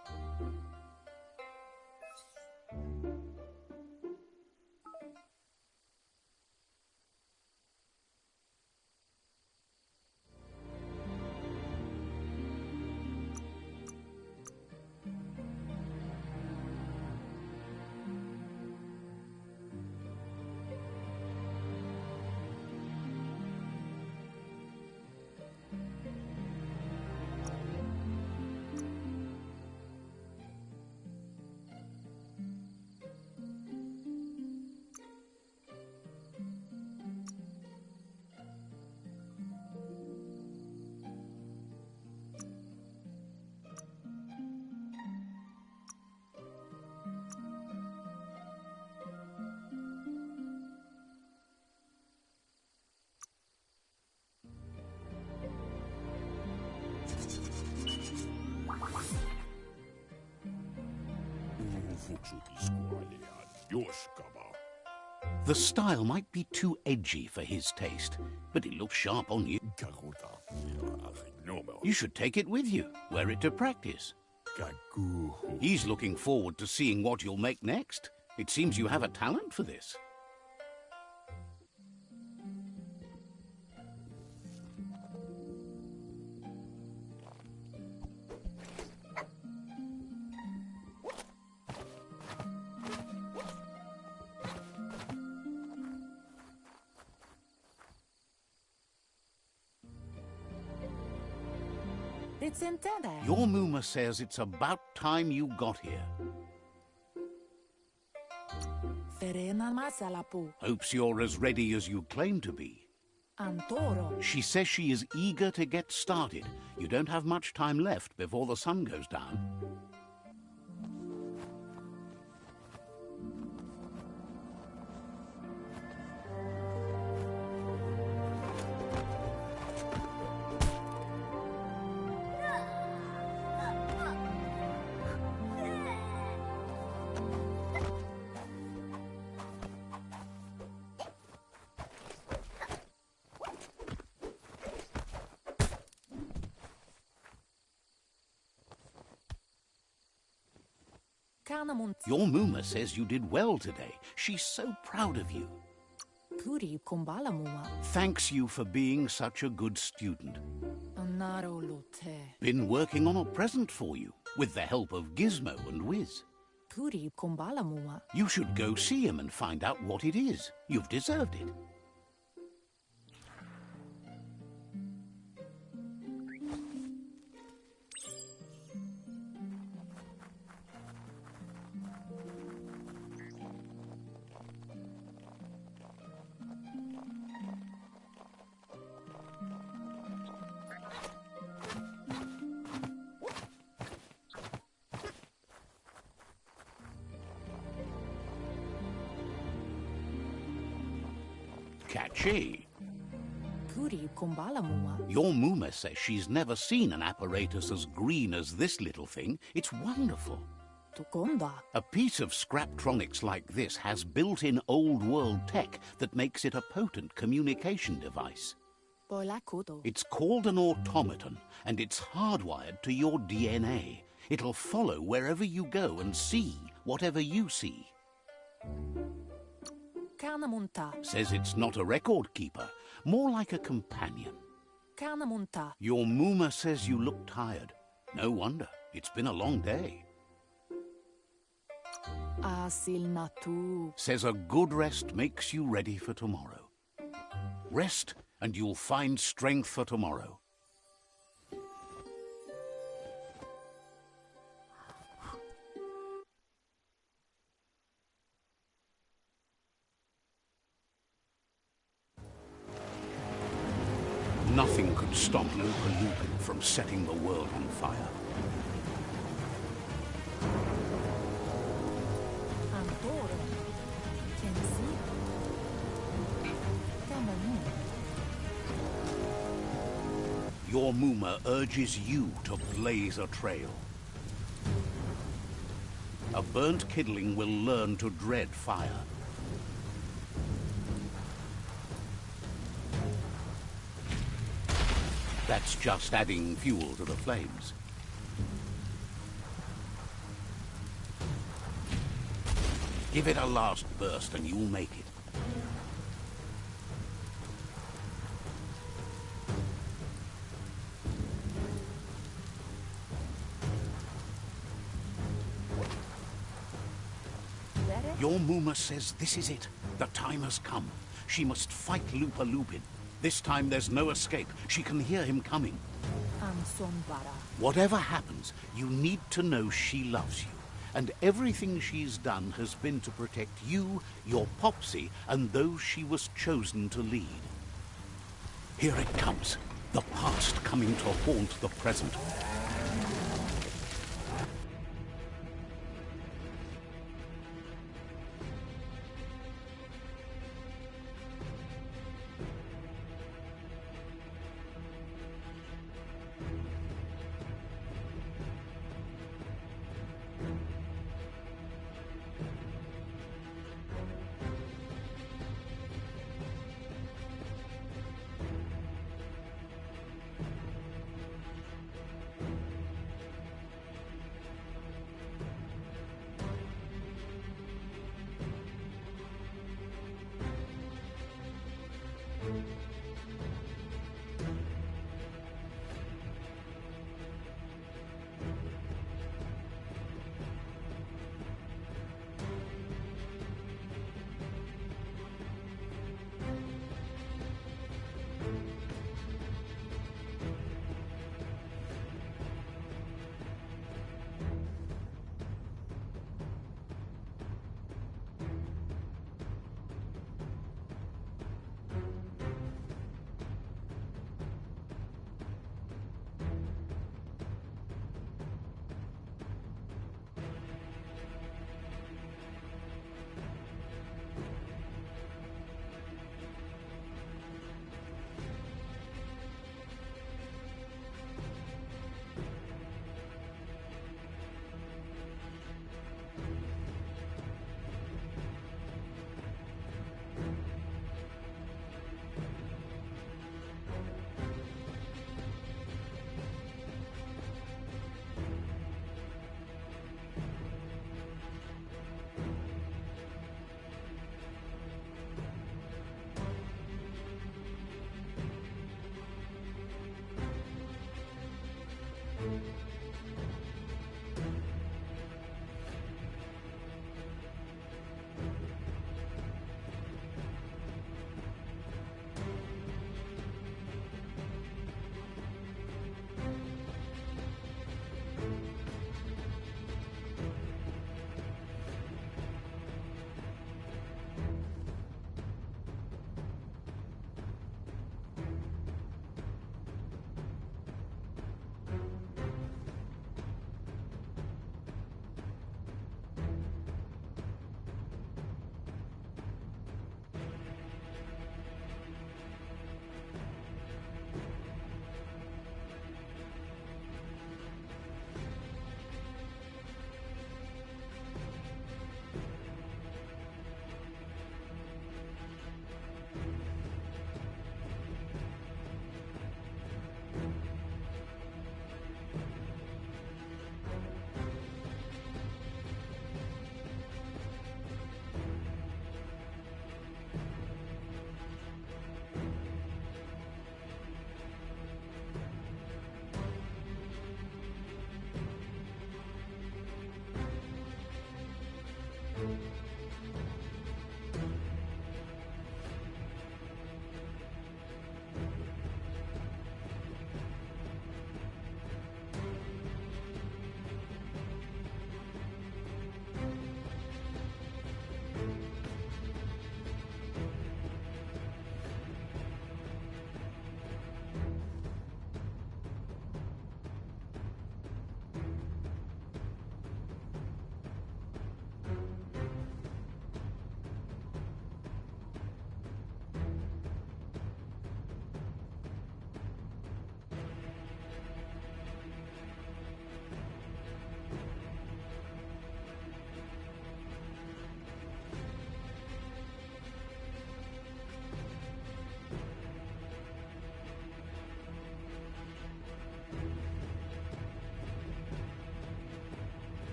The style might be too edgy for his taste, but it looks sharp on you. You should take it with you, wear it to practice. He's looking forward to seeing what you'll make next. It seems you have a talent for this.
It's intended.
Your Muma says it's about time you got here.
Ferena Masalapu.
Hopes you're as ready as you claim to be.
Antoro.
She says she is eager to get started. You don't have much time left before the sun goes down. Your Muma says you did well today. She's so proud of you.
Puri kumbala muma.
Thanks you for being such a good student.
Anaro lote.
Been working on a present for you, with the help of Gizmo and Wiz.
Puri kumbala muma.
You should go see him and find out what it is. You've deserved it. Catchy.
Puri Kumbala Muma.
Your Muma says she's never seen an apparatus as green as this little thing. It's wonderful.
Tukonda.
A piece of Scraptronics like this has built-in old-world tech that makes it a potent communication device.
Boilakudo.
It's called an automaton, and it's hardwired to your DNA. It'll follow wherever you go and see whatever you see.
Kanamunta.
Says it's not a record keeper, more like a companion.
Kanamunta.
Your Muma says you look tired. No wonder. It's been a long day.
Asilnatu.
Says a good rest makes you ready for tomorrow. Rest and you'll find strength for tomorrow. Nothing could stop Lupa from setting the world on fire.
Antoro. Kensi. Kamanu.
Your Muma urges you to blaze a trail. A burnt kidling will learn to dread fire. That's just adding fuel to the flames. Give it a last burst and you'll make it. Your Muma says this is it. The time has come. She must fight Lupa Lupin. This time there's no escape. She can hear him coming.
Ansonbara.
Whatever happens, you need to know she loves you. And everything she's done has been to protect you, your Popsy, and those she was chosen to lead. Here it comes. The past coming to haunt the present.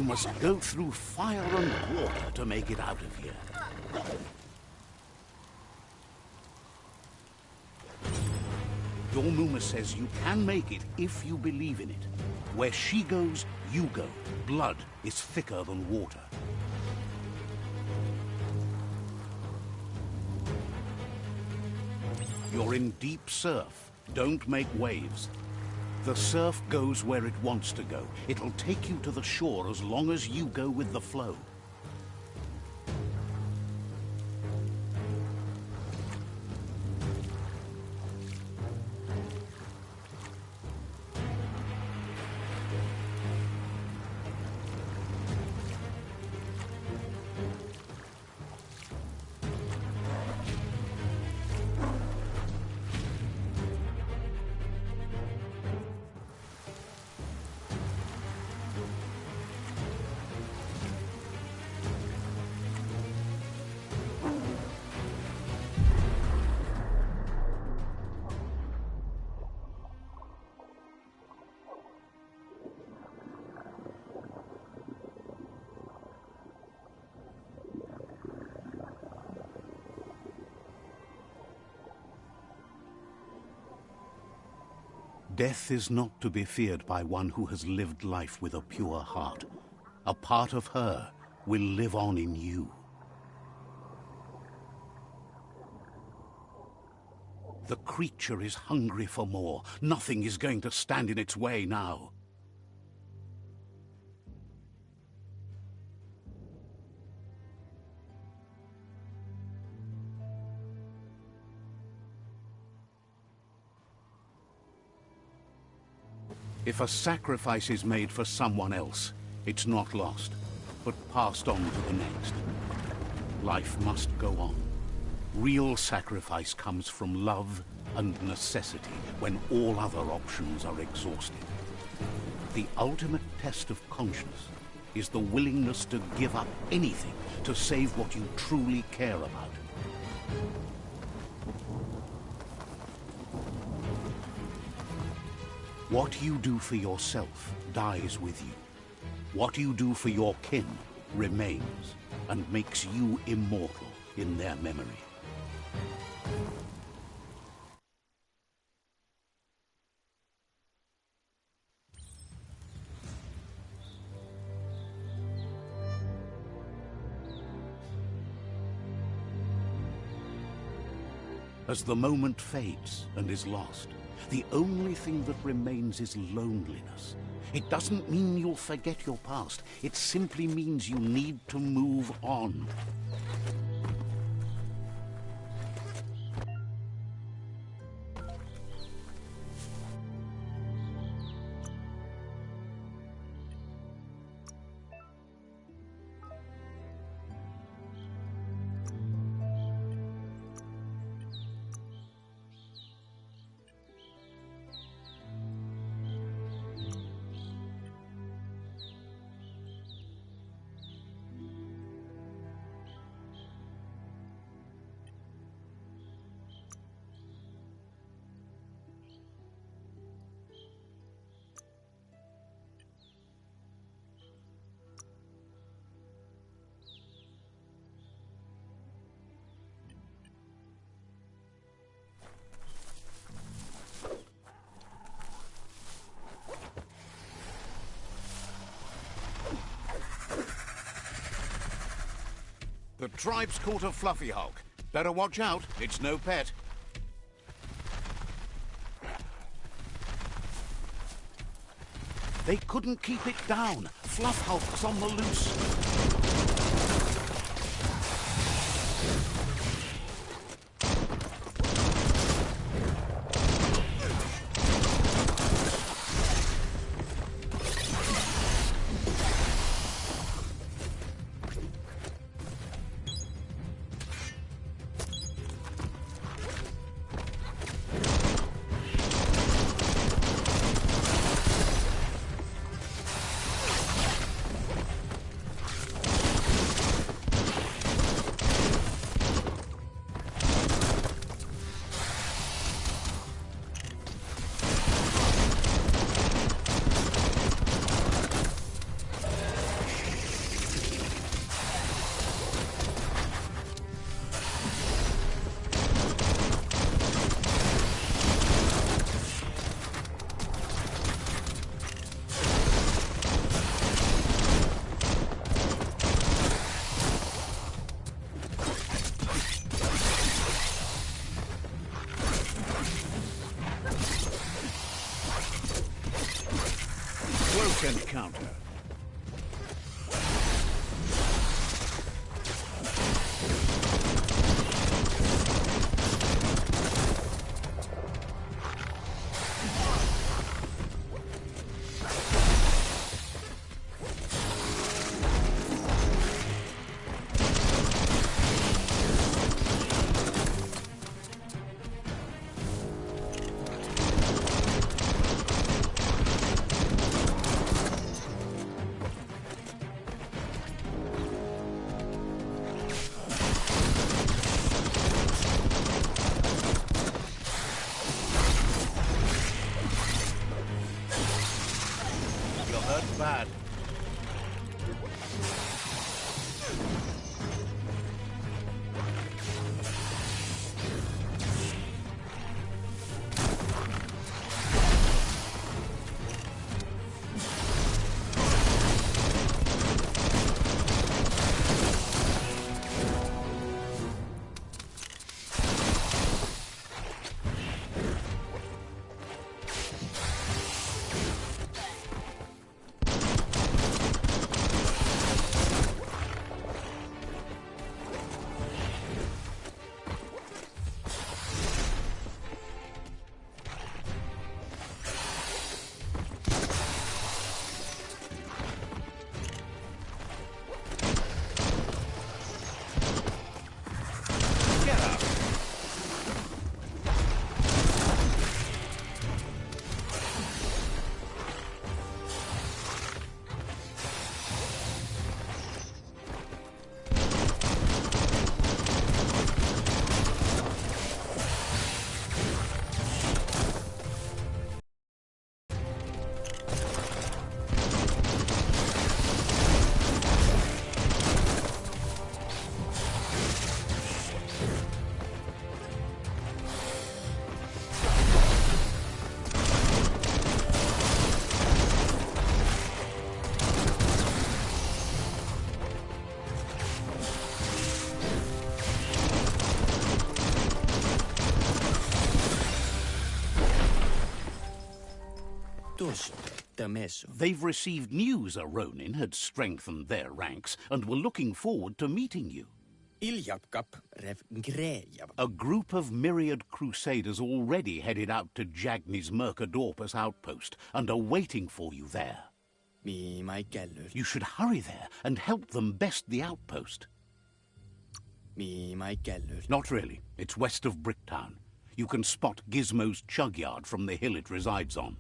You must go through fire and water to make it out of here. Your Muma says you can make it if you believe in it. Where she goes, you go. Blood is thicker than water. You're in deep surf. Don't make waves. The surf goes where it wants to go. It'll take you to the shore as long as you go with the flow. Death is not to be feared by one who has lived life with a pure heart. A part of her will live on in you. The creature is hungry for more. Nothing is going to stand in its way now. If a sacrifice is made for someone else, it's not lost, but passed on to the next. Life must go on. Real sacrifice comes from love and necessity when all other options are exhausted. The ultimate test of conscience is the willingness to give up anything to save what you truly care about. What you do for yourself dies with you. What you do for your kin remains and makes you immortal in their memory. As the moment fades and is lost, the only thing that remains is loneliness. It doesn't mean you'll forget your past. It simply means you need to move on. The tribe's caught a fluffy hulk. Better watch out, it's no pet. They couldn't keep it down. Fluff hulk's on the loose. Quick encounter. You're hurt bad. They've received news a Ronin had strengthened their ranks and were looking forward to meeting you. A group of myriad crusaders already headed out to Jagni's Mercadorpus outpost and are waiting for you there. You should hurry there and help them best the outpost. Not really. It's west of Bricktown. You can spot Gizmo's chug yard from the hill it resides on.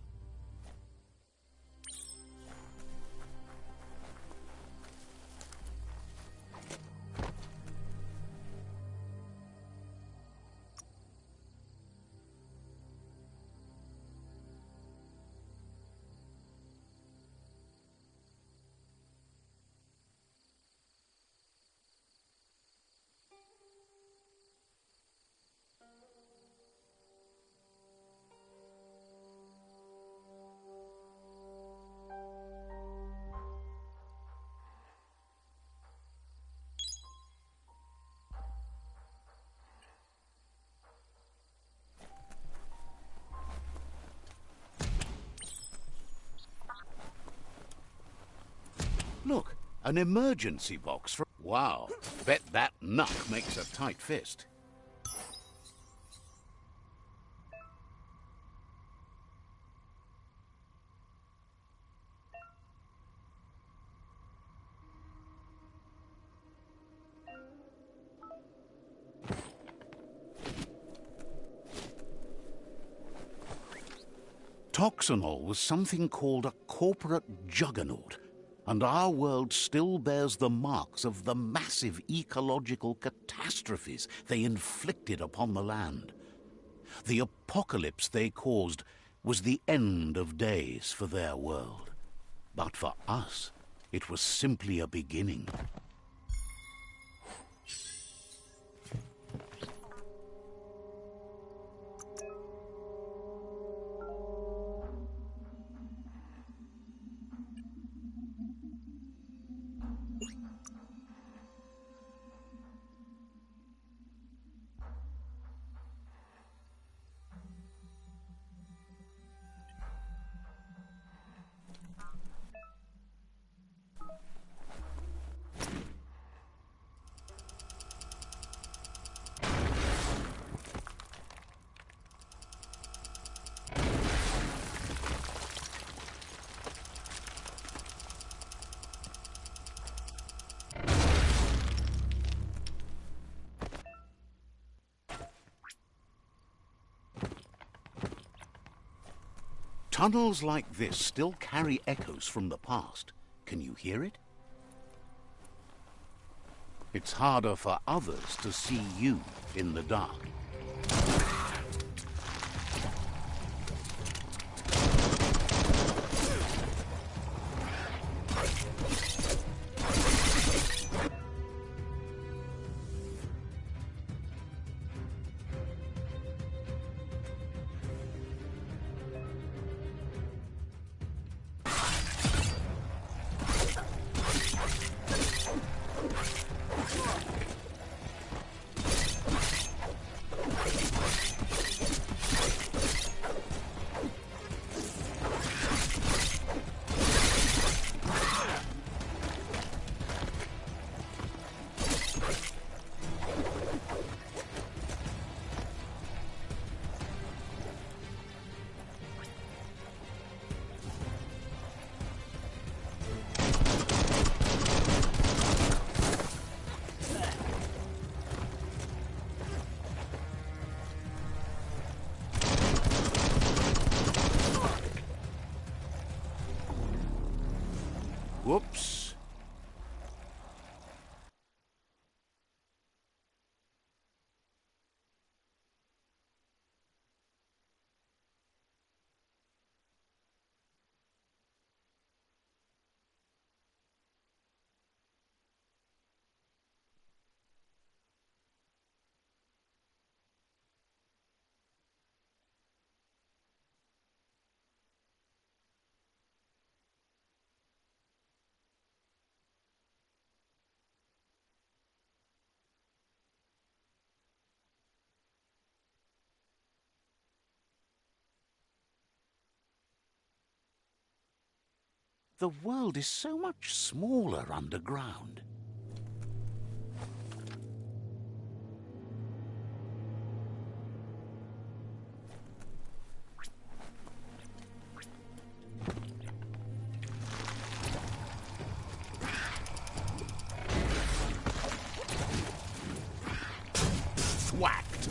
Look, an emergency box for... Wow, bet that nut makes a tight fist. Toxanol was something called a corporate juggernaut, and our world still bears the marks of the massive ecological catastrophes they inflicted upon the land. The apocalypse they caused was the end of days for their world. But for us, it was simply a beginning. Tunnels like this still carry echoes from the past. Can you hear it? It's harder for others to see you in the dark. Whoops. The world is so much smaller underground. Whacked.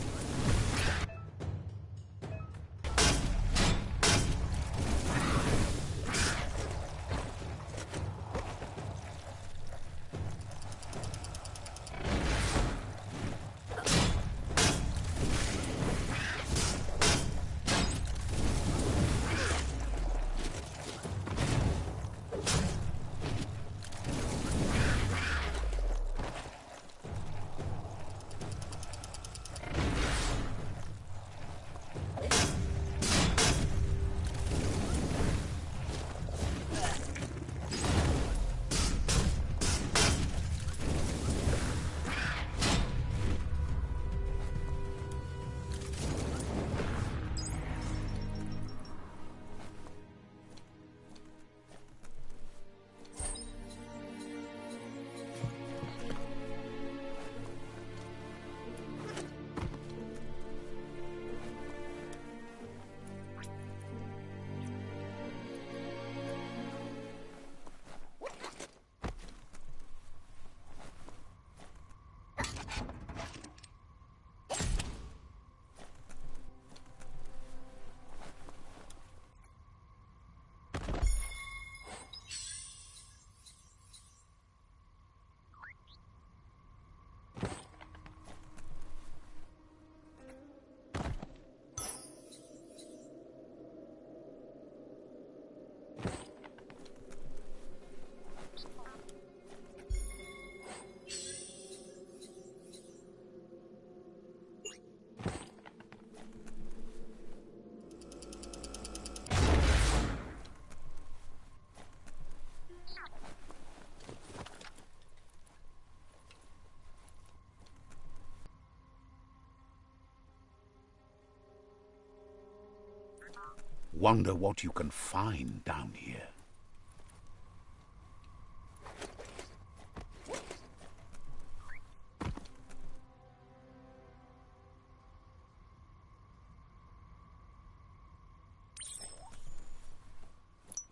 Wonder what you can find down here.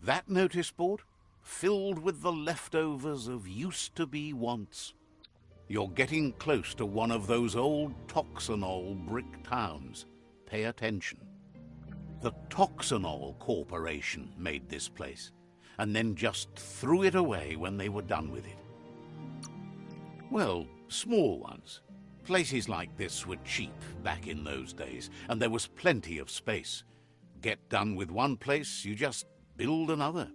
That notice board? Filled with the leftovers of used-to-be wants. You're getting close to one of those old Toxanol brick towns. Pay attention. The Toxanol Corporation made this place, and then just threw it away when they were done with it. Well, small ones. Places like this were cheap back in those days, and there was plenty of space. Get done with one place, you just build another.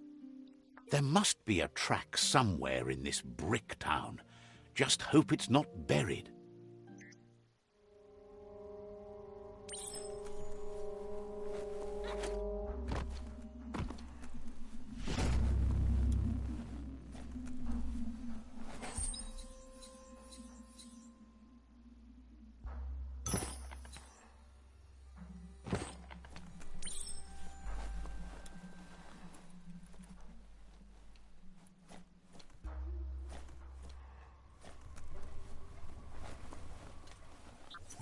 There must be a track somewhere in this brick town. Just hope it's not buried.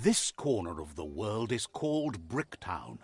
This corner of the world is called Bricktown.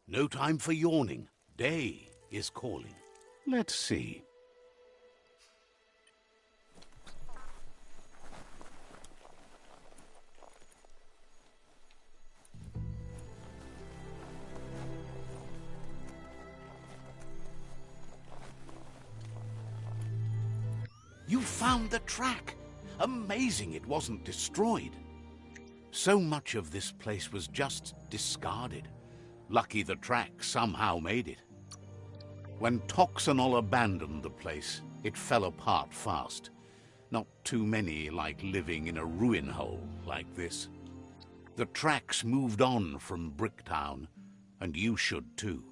No time for yawning. Day is calling. Let's see. You found the track! Amazing it wasn't destroyed. So much of this place was just discarded. Lucky the track somehow made it. When Toxanol abandoned the place, it fell apart fast. Not too many like living in a ruin hole like this. The tracks moved on from Bricktown, and you should too.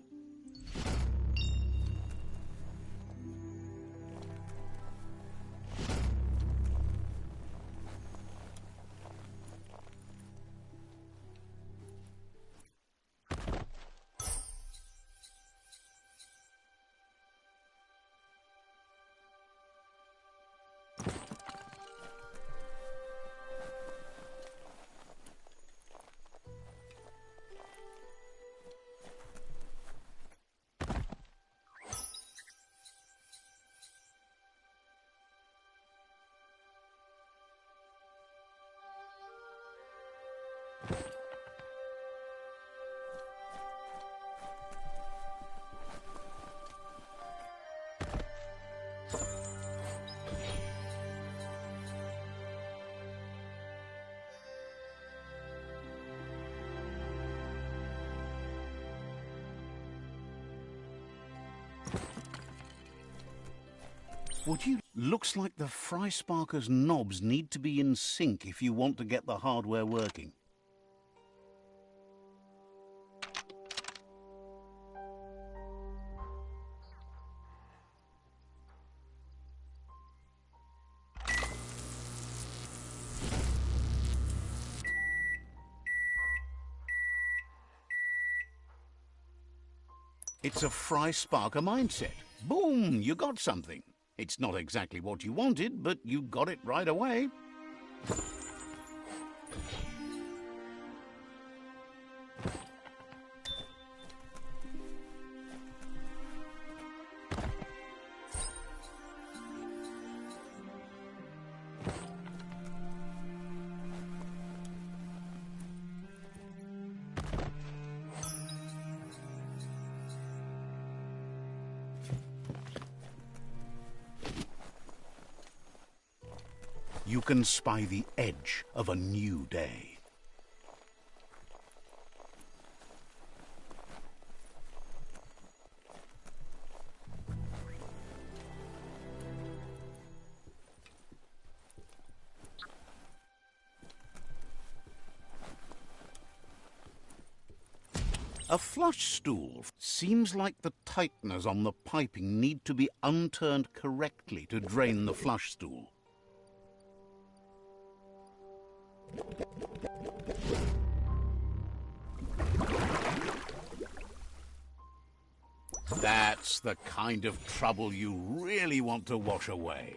Would you? Looks like the Fry Sparker's knobs need to be in sync if you want to get the hardware working. It's a Fry Sparker mindset. Boom! You got something. It's not exactly what you wanted, but you got it right away. You can spy the edge of a new day. A flush stool. Seems like the tighteners on the piping need to be unturned correctly to drain the flush stool. That's the kind of trouble you really want to wash away.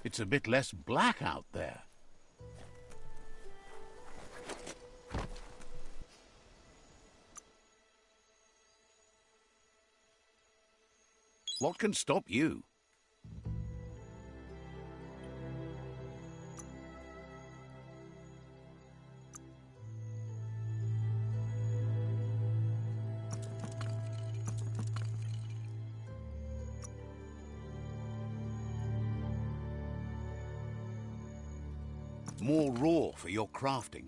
It's a bit less black out there. What can stop you? More raw for your crafting.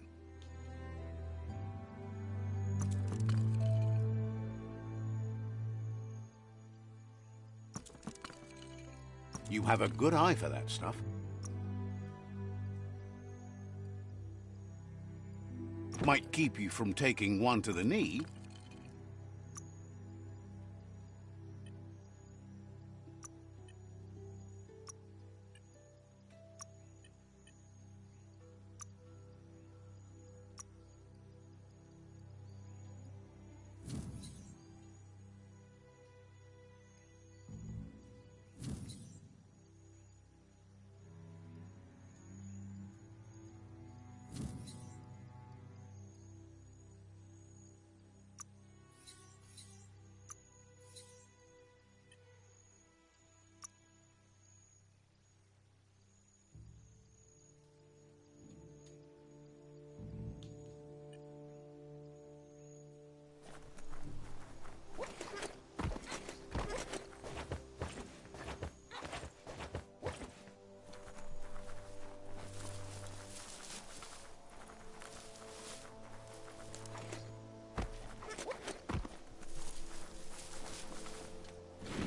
You have a good eye for that stuff. Might keep you from taking one to the knee.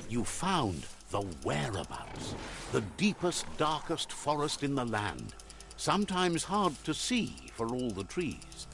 You found the whereabouts, the deepest, darkest forest in the land, sometimes hard to see for all the trees.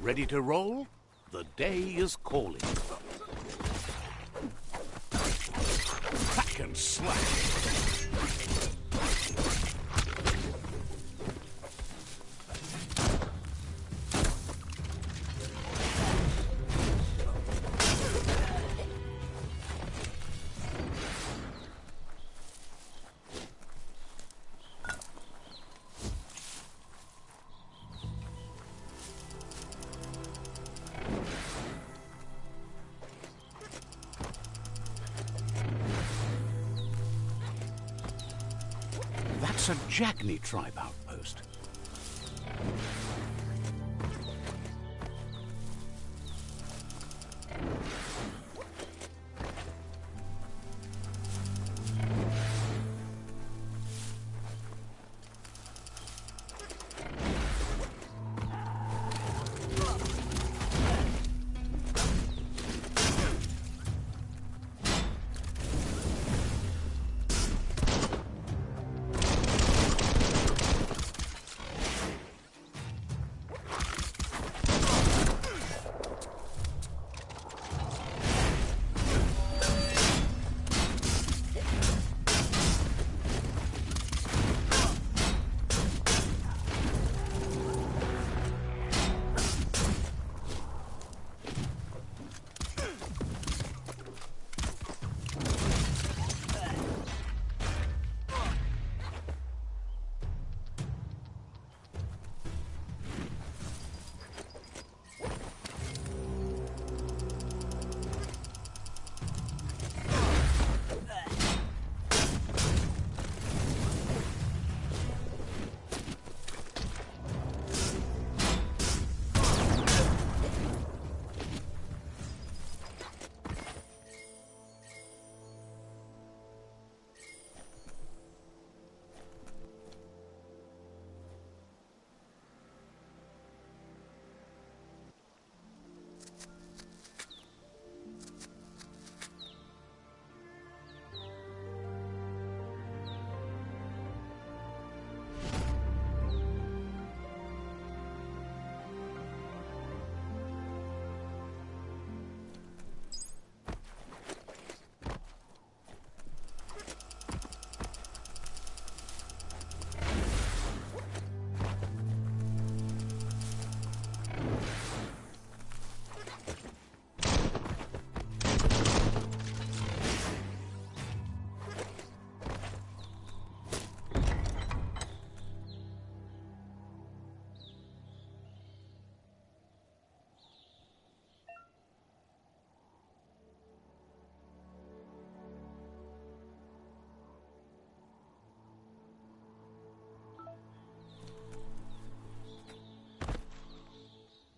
Ready to roll? The day is calling. Hack and slash. That's a Jagni tribe outpost.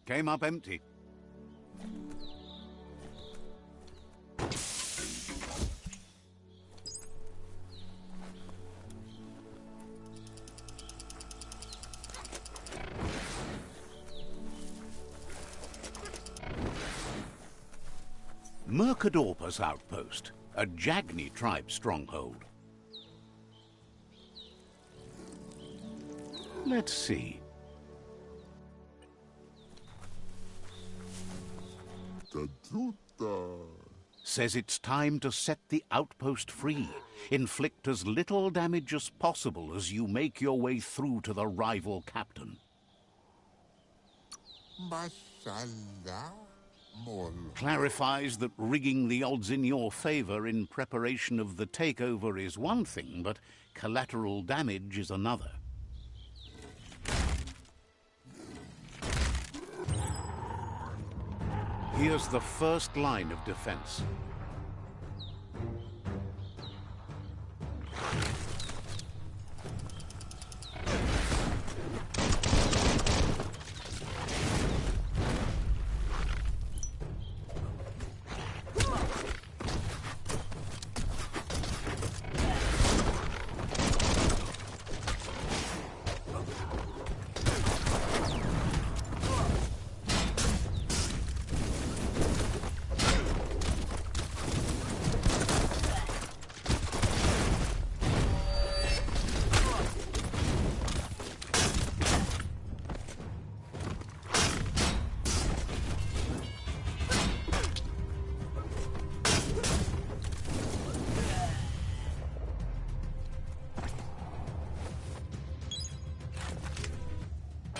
Came up empty. Mercadorpa's outpost, a Jagni tribe stronghold. Let's see. Says it's time to set the outpost free. Inflict as little damage as possible as you make your way through to the rival captain. Clarifies that rigging the odds in your favor in preparation of the takeover is one thing, but collateral damage is another. Here's the first line of defense.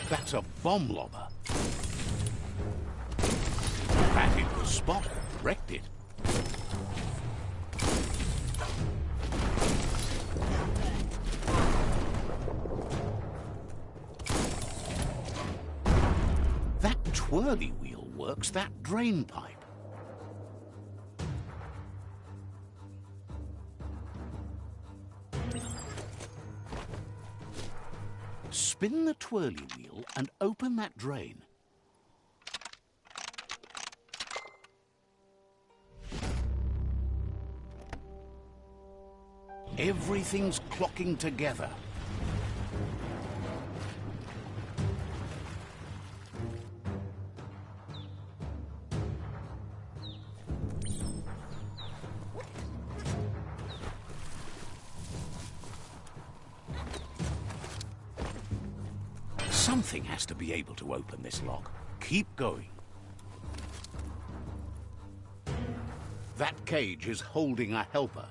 That's a bomb lobber. Batted the spot, wrecked it. That twirly wheel works that drain pipe. Spin the twirly wheel and open that drain. Everything's clocking together. Something has to be able to open this lock. Keep going. That cage is holding a helper.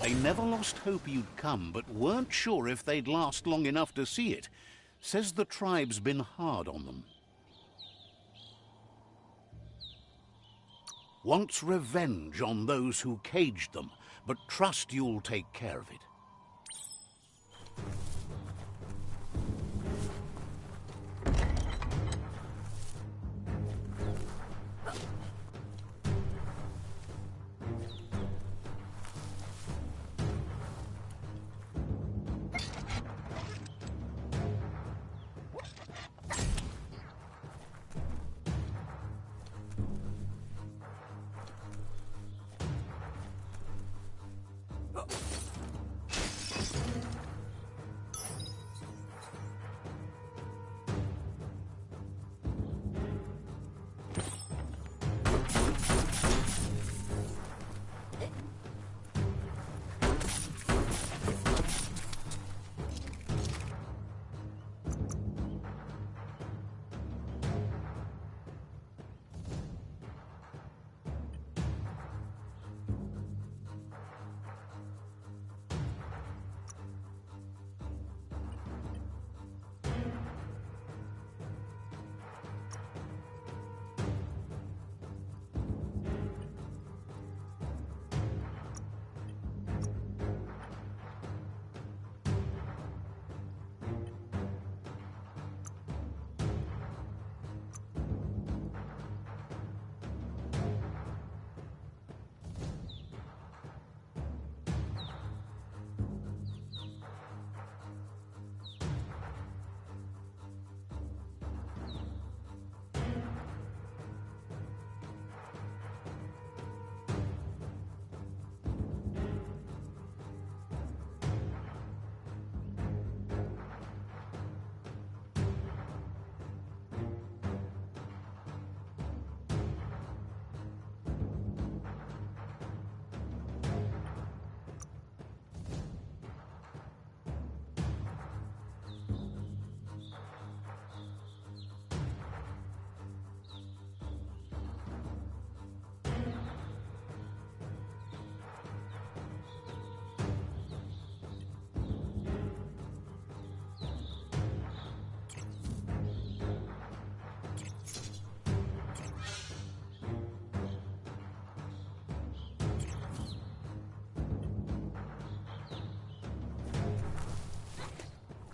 They never lost hope you'd come, but weren't sure if they'd last long enough to see it. Says the tribe's been hard on them. Wants revenge on those who caged them, but trust you'll take care of it.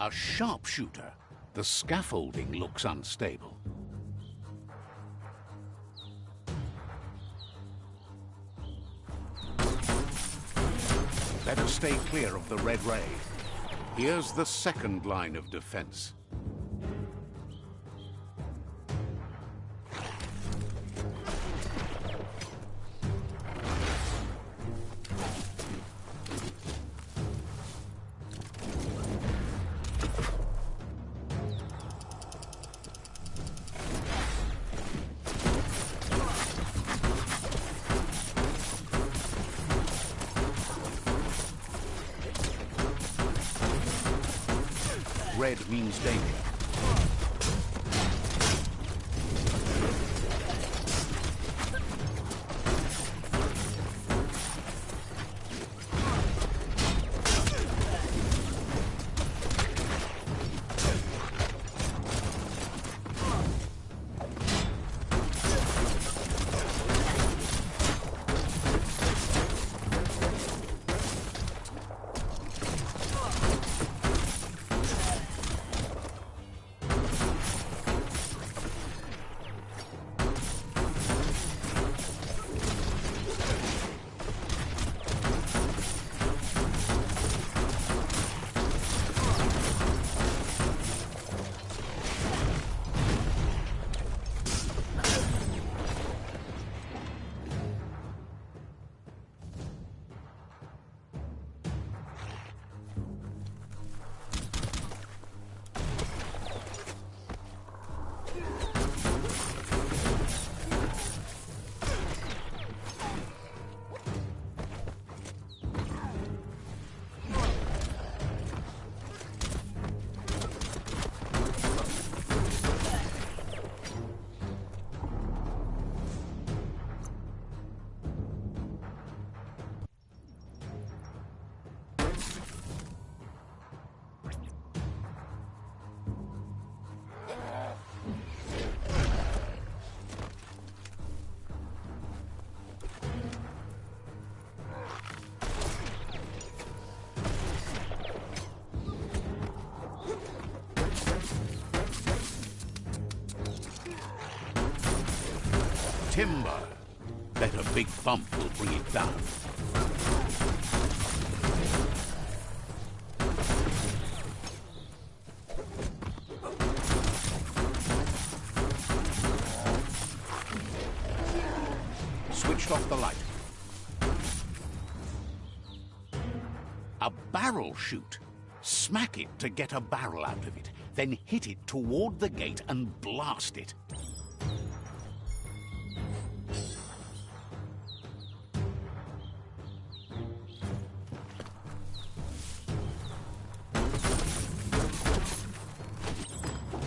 A sharpshooter. The scaffolding looks unstable. Better stay clear of the red ray. Here's the second line of defense. Red means danger. Timber. Bet a big bump will bring it down. Switched off the light. A barrel shoot. Smack it to get a barrel out of it, then hit it toward the gate and blast it.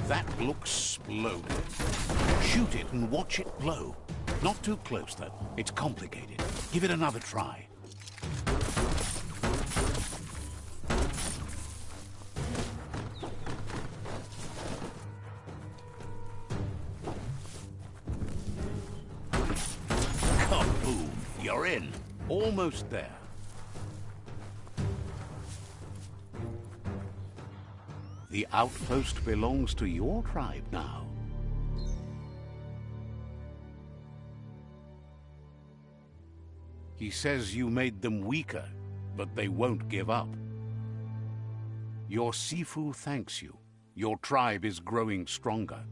That looks sploded. Shoot it and watch it blow. Not too close, though. It's complicated. Give it another try. Kaboom! You're in. Almost there. The outpost belongs to your tribe now. He says you made them weaker, but they won't give up. Your Sifu thanks you. Your tribe is growing stronger.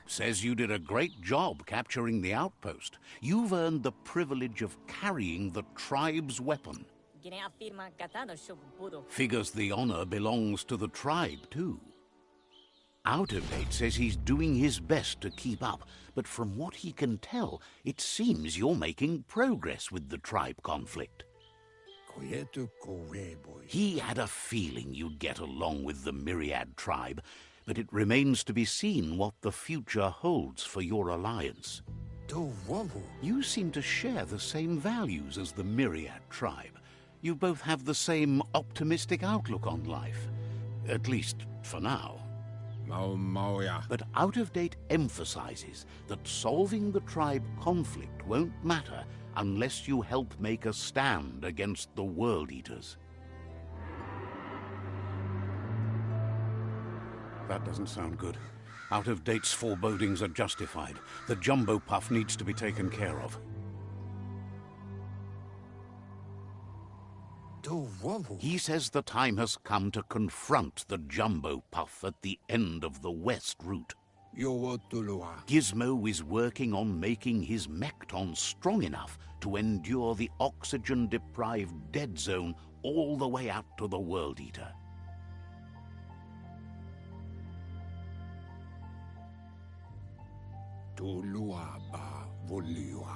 Says you did a great job capturing the outpost. You've earned the privilege of carrying the tribe's weapon. Figures the honor belongs to the tribe, too. Out of Date says he's doing his best to keep up, but from what he can tell, it seems you're making progress with the tribe conflict. He had a feeling you'd get along with the Myriad tribe, but it remains to be seen what the future holds for your alliance. You seem to share the same values as the Myriad tribe. You both have the same optimistic outlook on life. At least, for now. But Out of Date emphasizes that solving the tribe conflict won't matter unless you help make a stand against the World Eaters. That doesn't sound good. Out of Date's forebodings are justified. The Jumbo Puff needs to be taken care of. He says the time has come to confront the Jumbo Puff at the end of the West Route. Gizmo is working on making his Mekton strong enough to endure the oxygen-deprived dead zone all the way out to the World Eater.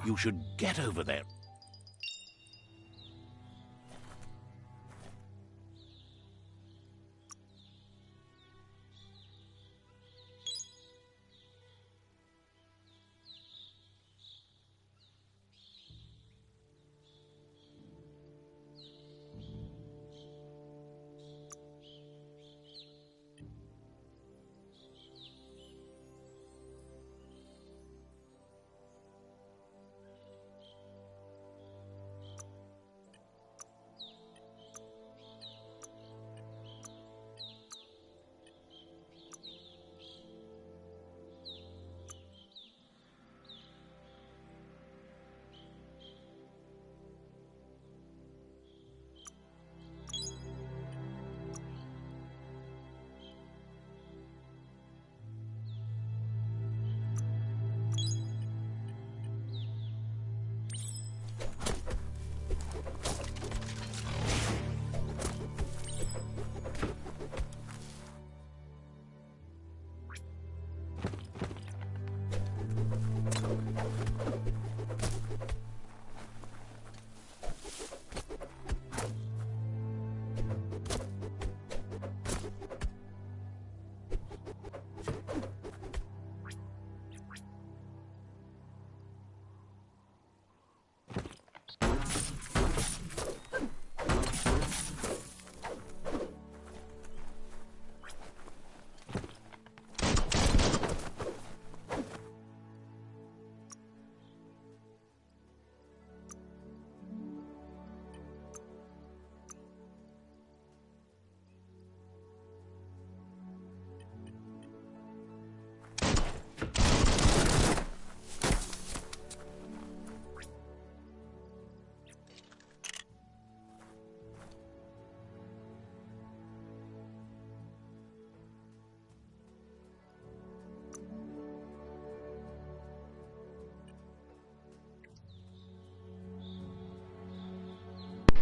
You should get over there.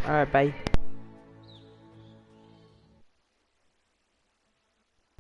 Alright, bye.